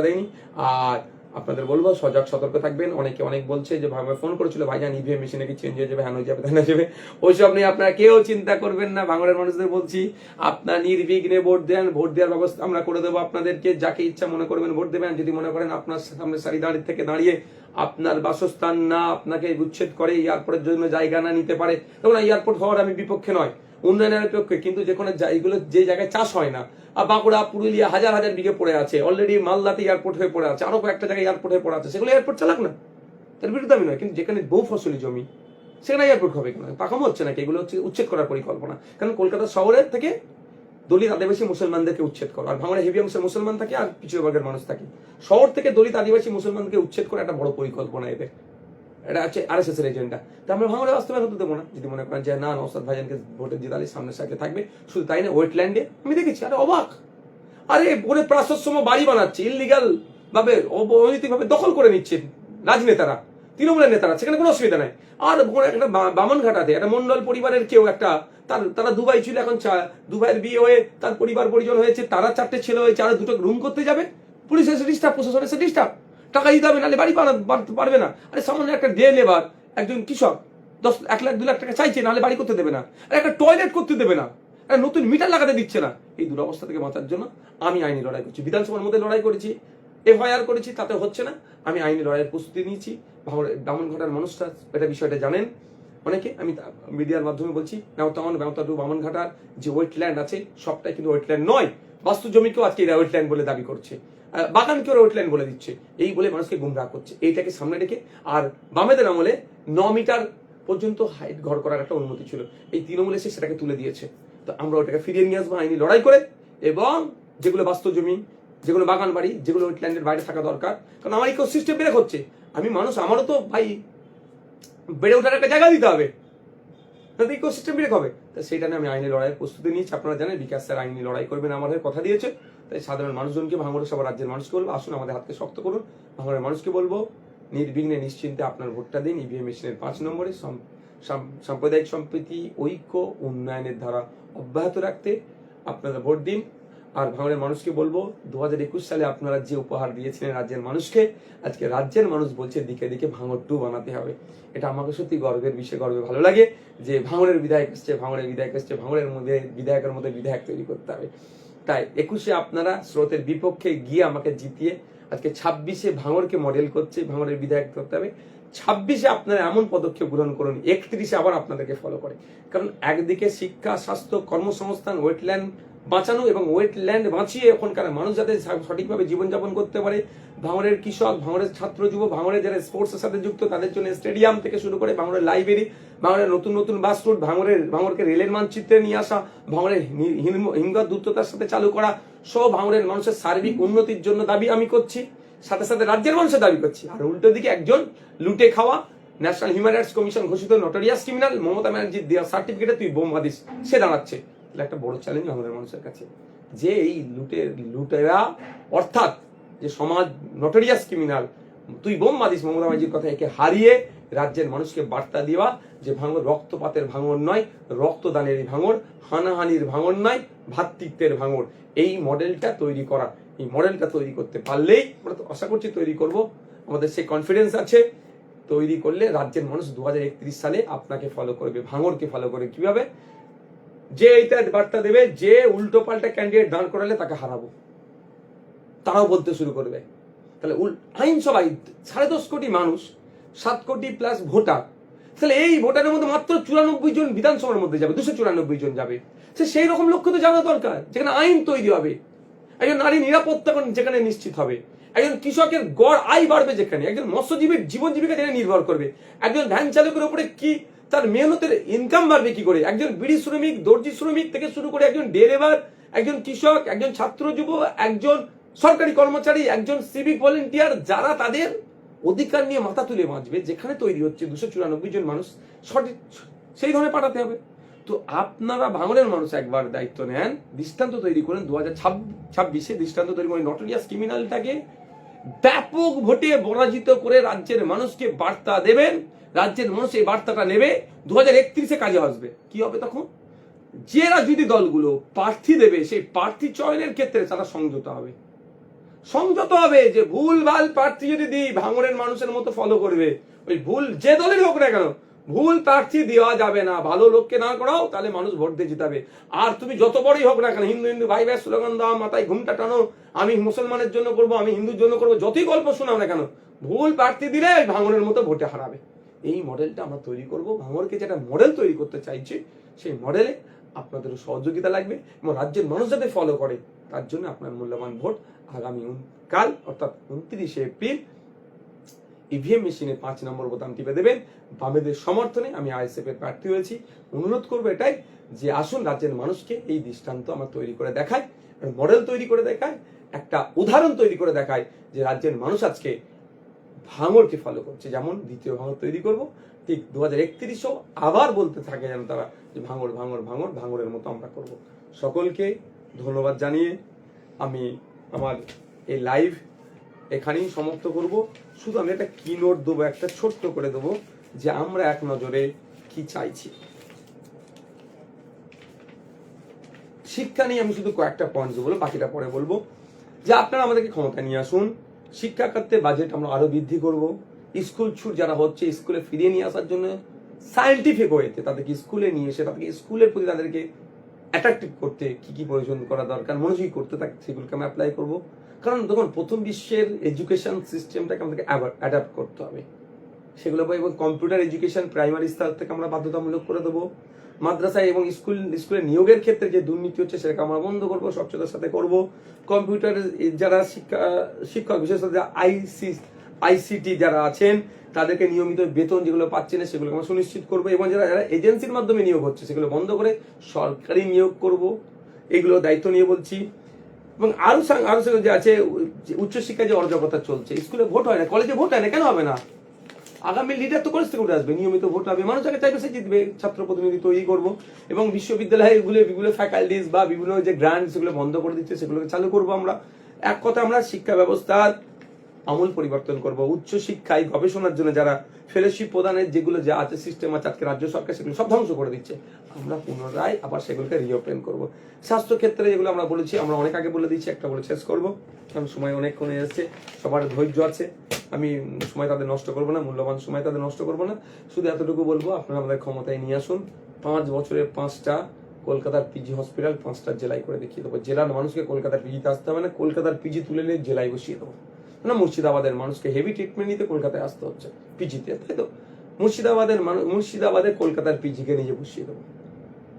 দেয়নি। আর আপনাদের বলবো সজাগ সতর্ক থাকবেন। অনেকে অনেক বলছে যে ভাই ফোন করেছিল, ভাইজান ইভিএম মেশিনে কি চেঞ্জ হয়ে যাবে, হ্যাঁ হয়ে যাবে, তাই না যাবে, ওইসব নিয়ে আপনারা কেউ চিন্তা করবেন না। ভাঙড়ের মানুষদের বলছি, আপনার নির্বিঘ্নে ভোট দেন, ভোট দেওয়ার ব্যবস্থা আমরা করে দেবো আপনাদেরকে। যাকে ইচ্ছা মনে করবেন ভোট দেবেন। যদি মনে করেন আপনার সামনে সারি দাঁড়িয়ে আপনার বাসস্থান না আপনাকে উচ্ছেদ করে, এয়ারপোর্টের জন্য জায়গা না নিতে পারে, তখন এয়ারপোর্ট হওয়ার আমি বিপক্ষে নয়, উন্নয়নের পক্ষে, কিন্তু যে জায়গায় চাষ হয় না, বাঁকুড়া, পুরুলিয়া হাজার বিঘে পড়ে আছে, অলরেডি মালদাতে এয়ারপোর্ট হয়ে পড়ে আছে, আরো কয়েকটা জায়গায় এয়ারপোর্ট হয়ে পড়ে আছে, সেগুলো এয়ারপোর্ট চালাক না, তার বিরুদ্ধে আমি নয়। কিন্তু যেখানে বহু ফসলি জমি সেখানে এয়ারপোর্ট হবে কেন? পাকামো হচ্ছে নাকি? এগুলো হচ্ছে উচ্ছেদ করার পরিকল্পনা। কারণ কলকাতা শহরের থেকে দলিত আদিবাসী মুসলমানদেরকে উচ্ছেদ করা, আর ভাঙড়ে হেভি অংশের মুসলমান থাকে আর পিছিয়ে বর্গের মানুষ থাকে, শহর থেকে দলিত আদিবাসী মুসলমানকে উচ্ছেদ করা একটা বড় পরিকল্পনা এদের, এটা হচ্ছে আরএসএস এর এজেন্ডা। তা আমরা ভাঙড়ে বাস্তবায়ন হতে দেবো না। যদি মনে করেন যে না, নওশাদ ভাইজানকে ভোটের জিতালে সামনের সাইডে থাকবে, শুধু তাই না, ওয়েটল্যান্ডে আমি দেখেছি, আরে অবাক, আরে ওরে প্রাশস্যম বাড়ি বানাচ্ছে, ইললিগাল ভাবে অনৈতিক ভাবে দখল করে নিচ্ছে রাজনেতারা, তৃণমূলের নেতারা, সেখানে কোনো অসুবিধা নাই। আর একটা বামনঘাটাতে একটা মন্ডল পরিবারের কেউ একটা, তারা দুবাই ছিল, এখন দুবাইয়ের বিয়ে হয়ে তার পরিবার পরিজন হয়েছে, তারা 4টে ছেলে হয়েছে, আর 2টো রুম করতে যাবে, পুলিশ এসে ডিস্টার্ব, প্রশাসন এসে ডিস্টার্ব, টাকা দিতে হবে, নাহলে বাড়ি বানাতে পারবে না। আরে সামান্য একটা ডে লেবার, একজন কৃষক 1 লাখ 2 লাখ টাকা চাইছে, নাহলে বাড়ি করতে দেবে না, আর একটা টয়লেট করতে দেবে না, একটা নতুন মিটার লাগাতে দিচ্ছে না। এই দুরবস্থা থেকে বাঁচার জন্য আমি আইনি লড়াই করছি, বিধানসভার মধ্যে লড়াই করেছি, এফআইআর করেছি, তাতে হচ্ছে না, আমি আইনি লড়াইয়ের প্রস্তুতি নিয়েছি। বামনঘাটার মানুষরা এটা বিষয়টা জানেন অনেকে, আমি মিডিয়ার মাধ্যমে বলছি, ব্যবতা টু বামনঘাটার যে ওয়েটল্যান্ড আছে সবটাই কিন্তু ওয়েটল্যান্ড নয়, বাস্তু জমিকেও আজকে এরা ওয়েটল্যান্ড বলে দাবি করছে, বাগানকেও ওয়েটল্যান্ড বলে দিচ্ছে, এই বলে মানুষকে গুমরাহ করছে। এইটাকে সামনে রেখে, আর বামেদের আমলে 9 মিটার পর্যন্ত হাইট ঘর করার একটা অনুমতি ছিল, এই তৃণমূল এসে সেটাকে তুলে দিয়েছে। তো আমরা ওটাকে ফিরিয়ে নিয়ে আসবো আইনি লড়াই করে, এবং যেগুলো বাস্তু জমি, যেগুলো বাগান বাড়ি, যেগুলো ওয়েটল্যান্ডের বাইরে থাকা দরকার, কারণ আমার ইকোসিস্টেম ব্রেক হচ্ছে, আমি মানুষ, আমারও তো ভাই বেড়ে ওঠার একটা জায়গা দিতে হবে, তাতে ইকোসিস্টেম ব্রেক হবে। তো সেইটা নিয়ে আমি আইনি লড়াইয়ের প্রস্তুতি নিয়েছি। আপনারা জানেন বিকাশ স্যার আইনি লড়াই করবেন আমাদের কথা দিয়েছে, তাই সাধারণ মানুষজনকে, ভাঙড়ের সব রাজ্যের মানুষকে বলবো, আসুন আমাদের হাতকে শক্ত করুন। ভাঙড়ের মানুষকে বলবো, নির্বিঘ্নে নিশ্চিন্তে আপনার ভোটটা দিন ইভিএম মেশিনের 5 নম্বরে। সাম্প্রদায়িক সম্প্রীতি, ঐক্য, উন্নয়নের ধারা অব্যাহত রাখতে আপনারা ভোট দিন। আর ভাঙড়ের মানুষকে বলবো, 2021 সালে আপনারা যে উপহার দিয়েছিলেন রাজ্যের মানুষকে, আজকে রাজ্যের মানুষ বলছে দিকে দিকে ভাঙড় 2 বানাতে হবে। এটা আমাকে সত্যি গর্বের বিষয়, গর্বে ভালো লাগে যে ভাঙড়ের বিধায়ক এসছে, ভাঙড়ের মধ্যে বিধায়কের মধ্যে বিধায়ক তৈরি করতে হবে। তাই 21-এ আপনারা স্রোতের বিপক্ষে গিয়ে আমাকে জিতিয়ে আজকে 26-এ ভাঙড়কে মডেল করছে, ভাঙড়ের বিধায়ক করতে হবে। 26-এ আপনারা এমন পদক্ষেপ গ্রহণ করুন, 31-এ আবার আপনাদেরকে ফলো করে। কারণ একদিকে শিক্ষা, স্বাস্থ্য, কর্মসংস্থান, ওয়েটল্যান্ড বাঁচানো, এবং ওয়েটল্যান্ড বাঁচিয়ে ওখানকার মানুষ যাতে সঠিকভাবে জীবনযাপন করতে পারে, ভাঙড়ের কৃষক, ভাঙড়ের ছাত্র যুব, ভাঙড়ের যারা স্পোর্টসের সাথে যুক্ত তাদের জন্য স্টেডিয়াম থেকে শুরু করে ভাঙড়ের লাইব্রেরি, ভাঙড়ের নতুন নতুন বাস রুট, ভাঙড়কে রেলের মানচিত্রে নিয়ে আসা, ভাঙড়ের হিমঘর দ্রুততার সাথে চালু করা, সব ভাঙড়ের মানুষের সার্বিক উন্নতির জন্য দাবি আমি করছি, সাথে সাথে রাজ্যের মানুষের দাবি করছি। আর উল্টো দিকে একজন লুটে খাওয়া, ন্যাশনাল হিউম্যান রাইটস কমিশন ঘোষিত নটোরিয়াস ক্রিমিনাল মমতা ব্যানার্জির দেওয়া সার্টিফিকেটে তুই বোমবাদিস, সে দাঁড়াচ্ছে। একটা বড় চ্যালেঞ্জ আমাদের মানুষের কাছে, যে এই লুটেরা অর্থাৎ যে সমাজ নটোরিয়াস ক্রিমিনাল, তুই বোম মাদিস মমতা ব্যানার্জির কথা, একে হারিয়ে রাজ্যের মানুষকে বার্তা দেওয়া যে ভাঙড় রক্তপাতের ভাঙড় নয়, রক্তদানের ভাঙড়, হানাহানির ভাঙড় নয়, ভ্রাতৃত্বের ভাঙড়। এই মডেলটা তৈরি করা, এই মডেলটা তৈরি করতে পারলেই আমরা তো আশা করছি তৈরি করব, আমাদের সেই কনফিডেন্স আছে। তৈরি করলে রাজ্যের মানুষ 2031 সালে আপনাকে ফলো করবে, ভাঙড়কে ফলো করবে। কিভাবে? যে এইটা বার্তা দেবে, যে উল্টো পাল্টা ক্যান্ডিডেট দাঁড় করালে তাকে হারাবো, তারাও বলতে শুরু করবে। তাহলে আইনসভায় 10.5 কোটি মানুষ, 7 কোটি প্লাস ভোটার, তাহলে এই ভোটারের মধ্যে মাত্র 94 জন বিধানসভার মধ্যে যাবে, 294 জন যাবে। সেই রকম লক্ষ্য তো জানা দরকার, যেখানে আইন তৈরি হবে, একজন নারী নিরাপত্তা যেখানে নিশ্চিত হবে, একজন কৃষকের গড় আয় বাড়বে, যেখানে একজন মৎস্যজীবীর জীবন জীবিকা যেখানে নির্ভর করবে, একজন ভ্যান চালকের উপরে কি তার মেহনতের ইনকাম বাড়বে কি করে, একজন বিড়ি শ্রমিক, দর্জি শ্রমিক থেকে শুরু করে একজন ডেলিভার, একজন কৃষক, একজন ছাত্র যুব, একজন সরকারি কর্মচারী, একজন সিভিক ভলেন্টিয়ার, যারা তাদের অধিকার নিয়ে মাথা তুলে বাঁচবে, যেখানে তৈরি হচ্ছে 294 জন মানুষ, সঠিক সেই ধরনের পাঠাতে হবে। তো আপনারা ভাঙড়ের মানুষ একবার দায়িত্ব নেন, দৃষ্টান্ত তৈরি করেন, 2026-এ দৃষ্টান্ত তৈরি করেন, নটোরিয়াস ক্রিমিনালটাকে ব্যাপক ভোটে পরাজিত করে রাজ্যের মানুষকে বার্তা দেবেন, রাজ্যের মানুষ এই বার্তাটা নেবে, 2031-এ কাজে আসবে। কি হবে তখন? যে রাজনৈতিক দলগুলো প্রার্থী দেবে, সেই প্রার্থী চয়নের ক্ষেত্রে তারা সংযত হবে, যে ভুল ভাল প্রার্থী যদি দিই ভাঙড়ের মানুষের মতো ফলো করবে, ওই ভুল যে দলেরই হোক না কেন, ভুল প্রার্থী দেওয়া যাবে না। ভালো লোককে না করাও, তাহলে মানুষ ভোট দিয়ে জিতাবে। আর তুমি যত বড়ই হোক না কেন, হিন্দু ভাই ভাই স্লোগান দাও, মাথায় ঘুমটা টানো, আমি মুসলমানের জন্য করবো, আমি হিন্দুর জন্য করবো, যতই গল্প শোনাও না কেন, ভুল প্রার্থী দিলে ওই ভাঙড়ের মতো ভোটে হারাবে। এই মডেলটা আমরা তৈরি করবো। ভাঙড়কে যেটা মডেল তৈরি করতে চাইছি, সেই মডেলে আপনাদের সহযোগিতা লাগবে, এবং রাজ্যের মানুষ যাতে ফলো করে, তার জন্য আপনার মূল্যবান ভোট আগামী কাল অর্থাৎ 29 এপ্রিল ইভিএম মেশিনে 5 নম্বর বোতাম টিপে দেবেন। বামেদের সমর্থনে আমি আইএসএফ এর প্রার্থী হয়েছি। অনুরোধ করবো এটাই, যে আসুন রাজ্যের মানুষকে এই দৃষ্টান্ত আমরা তৈরি করে দেখাই, মডেল তৈরি করে দেখায়, একটা উদাহরণ তৈরি করে দেখায়, যে রাজ্যের মানুষ আজকে ভাঙড়কে ফলো করছে। যেমন দ্বিতীয় ভাঙড় তৈরি করব, ঠিক 2031-ও আবার বলতে থাকে যেন তারা, যে ভাঙড় ভাঙড় ভাঙড়, ভাঙড়ের মতো আমরা করব। সকলকে ধন্যবাদ জানিয়ে আমি আমার এই লাইভ এখানেই সমাপ্ত করব। শুধু আমি একটা কি নোট দেবো, একটা ছোট্ট করে দেবো, যে আমরা এক নজরে কি চাইছি। শিক্ষা নিয়ে আমি শুধু কয়েকটা পয়েন্ট বলবো, বাকিটা পরে বলবো। যে আপনারা আমাদেরকে ক্ষমতা নিয়ে আসুন, শিক্ষা খাতে বাজেট আমরা আরো বৃদ্ধি করব, স্কুল ছুট যারা হচ্ছে স্কুলে ফিরিয়ে নিয়ে আসার জন্য সায়েন্টিফিক ওয়েতে তাদেরকে স্কুলে নিয়ে এসে তাদেরকে স্কুলের প্রতি তাদেরকে অ্যাট্রাক্টিভ করতে কি কি প্রয়োজন করা দরকার মনোযোগী করতে থাকে সেগুলোকে আমি অ্যাপ্লাই করব। কারণ দেখুন প্রথম বিশ্বের এডুকেশন সিস্টেমটাকে আমাদেরকে অ্যাডাপ্ট করতে হবে সেগুলো, এবং কম্পিউটার এডুকেশন প্রাইমারি স্তর থেকে আমরা বাধ্যতামূলক করে দেবো। মাদ্রাসায় এবং স্কুলে নিয়োগের ক্ষেত্রে যে দুর্নীতি হচ্ছে সেটাকে আমরা বন্ধ করবো, স্বচ্ছতার সাথে করব। কম্পিউটার যারা শিক্ষক বিশেষত আইসিটি যারা আছেন তাদেরকে নিয়মিত বেতন যেগুলো পাচ্ছেন সেগুলোকে আমরা সুনিশ্চিত করবো, এবং যারা এজেন্সির মাধ্যমে নিয়োগ হচ্ছে সেগুলো বন্ধ করে সরকারি নিয়োগ করব। এগুলো দায়িত্ব নিয়ে বলছি। এবং আরো যে আছে উচ্চশিক্ষায় যে অরাজকতা চলছে, স্কুলে ভোট হয় না, কলেজে ভোট হয় না, কেন হবে না? আগামী লিডার তো কলেজ থেকে উঠে আসবে, নিয়মিত ভোট হবে, মানুষ আগে চাইবে সে জিতবে, ছাত্র প্রতিনিধি তৈরি করবো। এবং বিশ্ববিদ্যালয়গুলো বিভিন্ন ফ্যাকাল্টিস বা বিভিন্ন যে গ্রান্ট সেগুলো বন্ধ করে দিচ্ছে সেগুলোকে চালু করবো আমরা। এক কথা আমরা শিক্ষা ব্যবস্থার আমূল পরিবর্তন করব। উচ্চ শিক্ষায় গবেষণার জন্য যারা ফেলোশিপ প্রদানের যেগুলো যা আছে সিস্টেম আছে আজকে রাজ্য সরকার সেগুলো সব ধ্বংস করে দিচ্ছে, আমরা পুনরায় আবার সেগুলোকে রিওপেন করব। স্বাস্থ্য ক্ষেত্রে যেগুলো আমরা বলেছি, আমরা অনেক আগে বলে দিচ্ছি, একটা বলে শেষ করবো কারণ সময় অনেকক্ষণ এসেছে, সবার ধৈর্য আছে, আমি সময় তাদের নষ্ট করবো না, মূল্যবান সময় তাদের নষ্ট করবো না। শুধু এতটুকু বলবো, আপনারা আমাদের ক্ষমতায় নিয়ে আসুন, 5 বছরে 5টা কলকাতার পিজি হসপিটাল 5টা জেলায় করে দেখিয়ে দেবো। জেলার মানুষকে কলকাতার পিজিতে আসতে হবে না, কলকাতার পিজি তুলে নিয়ে জেলায় বসিয়ে দেবো না। মুর্শিদাবাদের মানুষকে হেভি ট্রিটমেন্ট নিতে কলকাতায় আসতে হচ্ছে পিজিতে, তাই তো? মুর্শিদাবাদে কলকাতার পিজিকে নিজে বসিয়ে দেবো,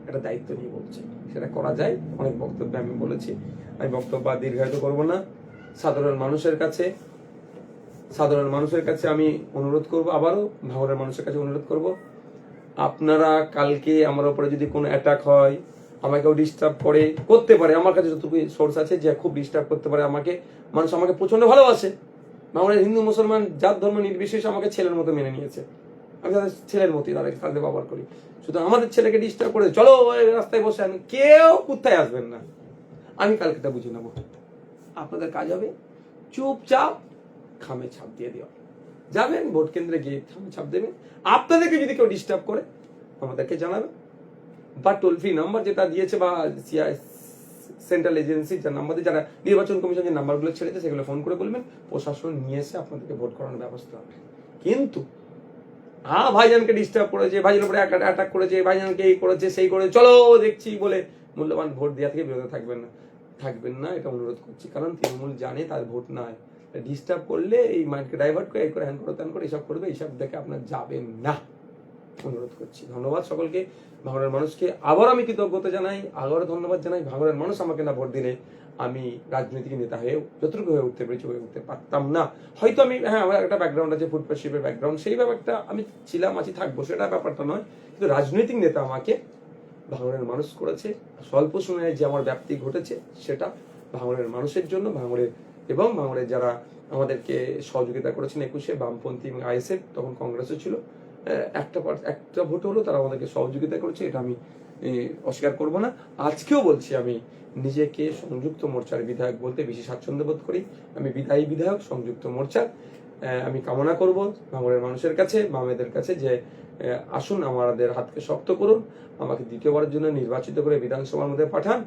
একটা দায়িত্ব নিয়ে বলছে, সেটা করা যায়। অনেক বক্তব্যে আমি বলেছি, আমি বক্তব্য দীর্ঘায়িত করবো না। সাধারণ মানুষের কাছে আমি অনুরোধ করব, আবারও ভাঙড়ের মানুষের কাছে অনুরোধ করব, আপনারা কালকে আমার উপরে যদি কোনো অ্যাটাক হয়, আমাকেও ডিস্টার্ব করতে পারে, আমার কাছে যতটুকু সোর্স আছে যে খুব ডিস্টার্ব করতে পারে আমাকে, মানুষ আমাকে প্রচন্ড ভালোবাসে, ভাঙড়ের হিন্দু মুসলমান জাত ধর্ম নির্বিশেষে আমাকে ছেলের মতো মেনে নিয়েছে, আমি তাদের ছেলের মতোই তাদের ব্যবহার করি। শুধু আমাদের ছেলেকে ডিস্টার্ব করে চলো রাস্তায় বসে, আমি কেউ কোথায় আসবেন না, আমি কালকে তা বুঝে নেবো। আপনাদের কাজ হবে চুপচাপ খামে ছাপ দিয়ে দেওয়া, যাবেন ভোট কেন্দ্রে গিয়ে খামে ছাপ দেবেন। আপনাদেরকে যদি কেউ ডিস্টার্ব করে আমাদেরকে জানাবেন, বা টোল ফ্রি নাম্বার যেটা দিয়েছে বা সেন্ট্রাল এজেন্সি যার নাম্বার দিয়ে, যারা নির্বাচন কমিশন যে নাম্বারগুলো ছেড়েছে সেগুলো ফোন করে বলবেন, প্রশাসন নিয়ে এসে আপনাদেরকে ভোট করানোর ব্যবস্থা হবে। কিন্তু ভাইজানকে ডিস্টার্ব করেছে, ভাইজানের উপরে অ্যাটাক করেছে, ভাইজানকে এই করেছে সেই করেছে, চলো দেখছি বলে মূল্যবান ভোট দেওয়া থেকে বিরত থাকবেন না, এটা অনুরোধ করছি। কারণ তৃণমূল জানে তার ভোট নয়, ডিস্টার্ব করলে এই মাইন্ডকে ডাইভার্ট করে এই করে হ্যান করে ত্যান করে এইসব করবে, এইসব দেখে আপনার যাবেন না, অনুরোধ করছি। ধন্যবাদ সকলকে, ভাঙড়ের মানুষকে আবার আমি কৃতজ্ঞতা জানাই, আবারও ধন্যবাদ জানাই। ভাঙড়ের মানুষ আমাকে না ভোট দিলে আমি রাজনৈতিক নেতা হয়েও যতটুকু হয়ে উঠতে পেরেছি হয়ে উঠতে পারতাম না। হয়তো আমি আমার একটা ব্যাকগ্রাউন্ড আছে, ফুড শিপের ব্যাকগ্রাউন্ড, সেই ব্যাপারটা আমি ছিলাম আছি থাকবো, সেটা ব্যাপারটা নয়। কিন্তু রাজনৈতিক নেতা আমাকে ভাঙড়ের মানুষ করেছে, স্বল্প সময়ে যে আমার ব্যাপ্তি ঘটেছে সেটা ভাঙড়ের মানুষের জন্য, ভাঙড়ের যারা আমাদেরকে সহযোগিতা করেছেন 21-এ বামপন্থী এবং আইএসএফ, তখন কংগ্রেসও ছিল, একটা ভোট হলো তারা আমাদেরকে সহযোগিতা করেছে, এটা আমি অস্বীকার করব না। আজকেও বলছি, আমি নিজেকে সংযুক্ত মোর্চার বিধায়ক বলতে বেশি স্বাচ্ছন্দ্য বোধ করি, আমি বিদায়ী বিধায়ক সংযুক্ত মোর্চার। আমি কামনা করব ভাঙড়ের মানুষের কাছে, বামেদের কাছে, যে আসুন আমাদের হাতকে শক্ত করুন, আমাকে দ্বিতীয়বারের জন্য নির্বাচিত করে বিধানসভার মধ্যে পাঠান।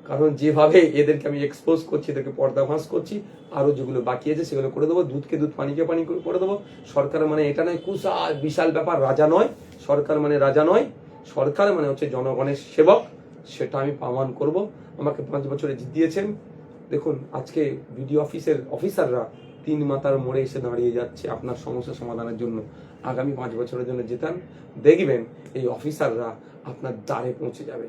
কারণ যেভাবে এদেরকে আমি এক্সপোজ করছি, এদেরকে পর্দাফাঁস করছি, আরো যেগুলো বাকি আছে সেগুলো করে দেবো, দুধকে দুধ পানিকে পানি করে দেবো। সরকার মানে এটা নয় বিশাল ব্যাপার, রাজা নয়, সরকার মানে রাজা নয়, সরকার মানে হচ্ছে জনগণের সেবক, সেটা আমি প্রমাণ করব। আমাকে 5 বছরে জিতিয়েছেন, দেখুন আজকে বিডিও অফিসের অফিসাররা 3 মাথার মোড়ে এসে দাঁড়িয়ে যাচ্ছে আপনার সমস্যা সমাধানের জন্য। আগামী 5 বছরের জন্য জেতান, দেখবেন এই অফিসাররা আপনার দ্বারে পৌঁছে যাবে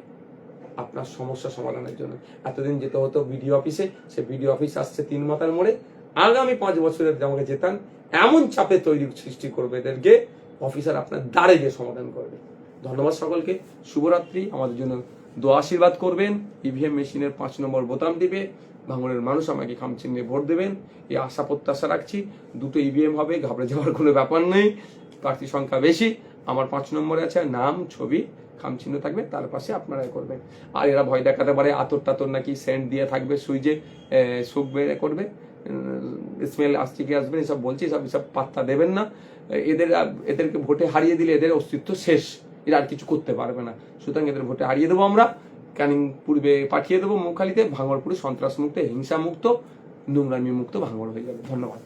আপনার সমস্যা সমাধানের জন্য। এতদিন যেতে হতো বিডিও অফিসে, সে বিডিও অফিস আসছে 3 মাথার মোড়ে। আগামী 5 বছরের আমাকে জেতান, এমন চাপে সৃষ্টি করবে এদেরকে, অফিসার আপনার দ্বারে গিয়ে সমাধান করবে। ধন্যবাদ সকলকে, শুভরাত্রি। আমাদের জন্য দোয়া আশীর্বাদ করবেন, ইভিএম মেশিনের 5 নম্বর বোতাম দিবে, ভাঙড়ের মানুষ আমাকে খামচিহ্নে ভোট দেবেন, এই আশা প্রত্যাশা রাখছি। 2টো ইভিএম হবে, ঘাবড়ে যাওয়ার কোনো ব্যাপার নেই, প্রার্থী সংখ্যা বেশি, আমার 5 নম্বরে আছে, নাম ছবি খামচিহ্ন থাকবে, তার পাশে আপনারাই করবেন। আর এরা ভয় দেখাতে পারে আতর টাতর নাকি সেন্ট দিয়ে থাকবে সুইচে, সুখ বেড়ে করবে, স্মেল আসছে কি আসবে, এসব বলছি, সব পাত্তা দেবেন না। এদেরকে ভোটে হারিয়ে দিলে এদের অস্তিত্ব শেষ, এরা আর কিছু করতে পারবে না। সুতরাং এদের ভোটে হারিয়ে দেবো আমরা, ক্যানিং পূর্বে পাঠিয়ে দেবো মৌখালিতে, ভাঙড় পুরো সন্ত্রাস মুক্ত, হিংসা মুক্ত, নোংরামি মুক্ত ভাঙড় হয়ে যাবে। ধন্যবাদ।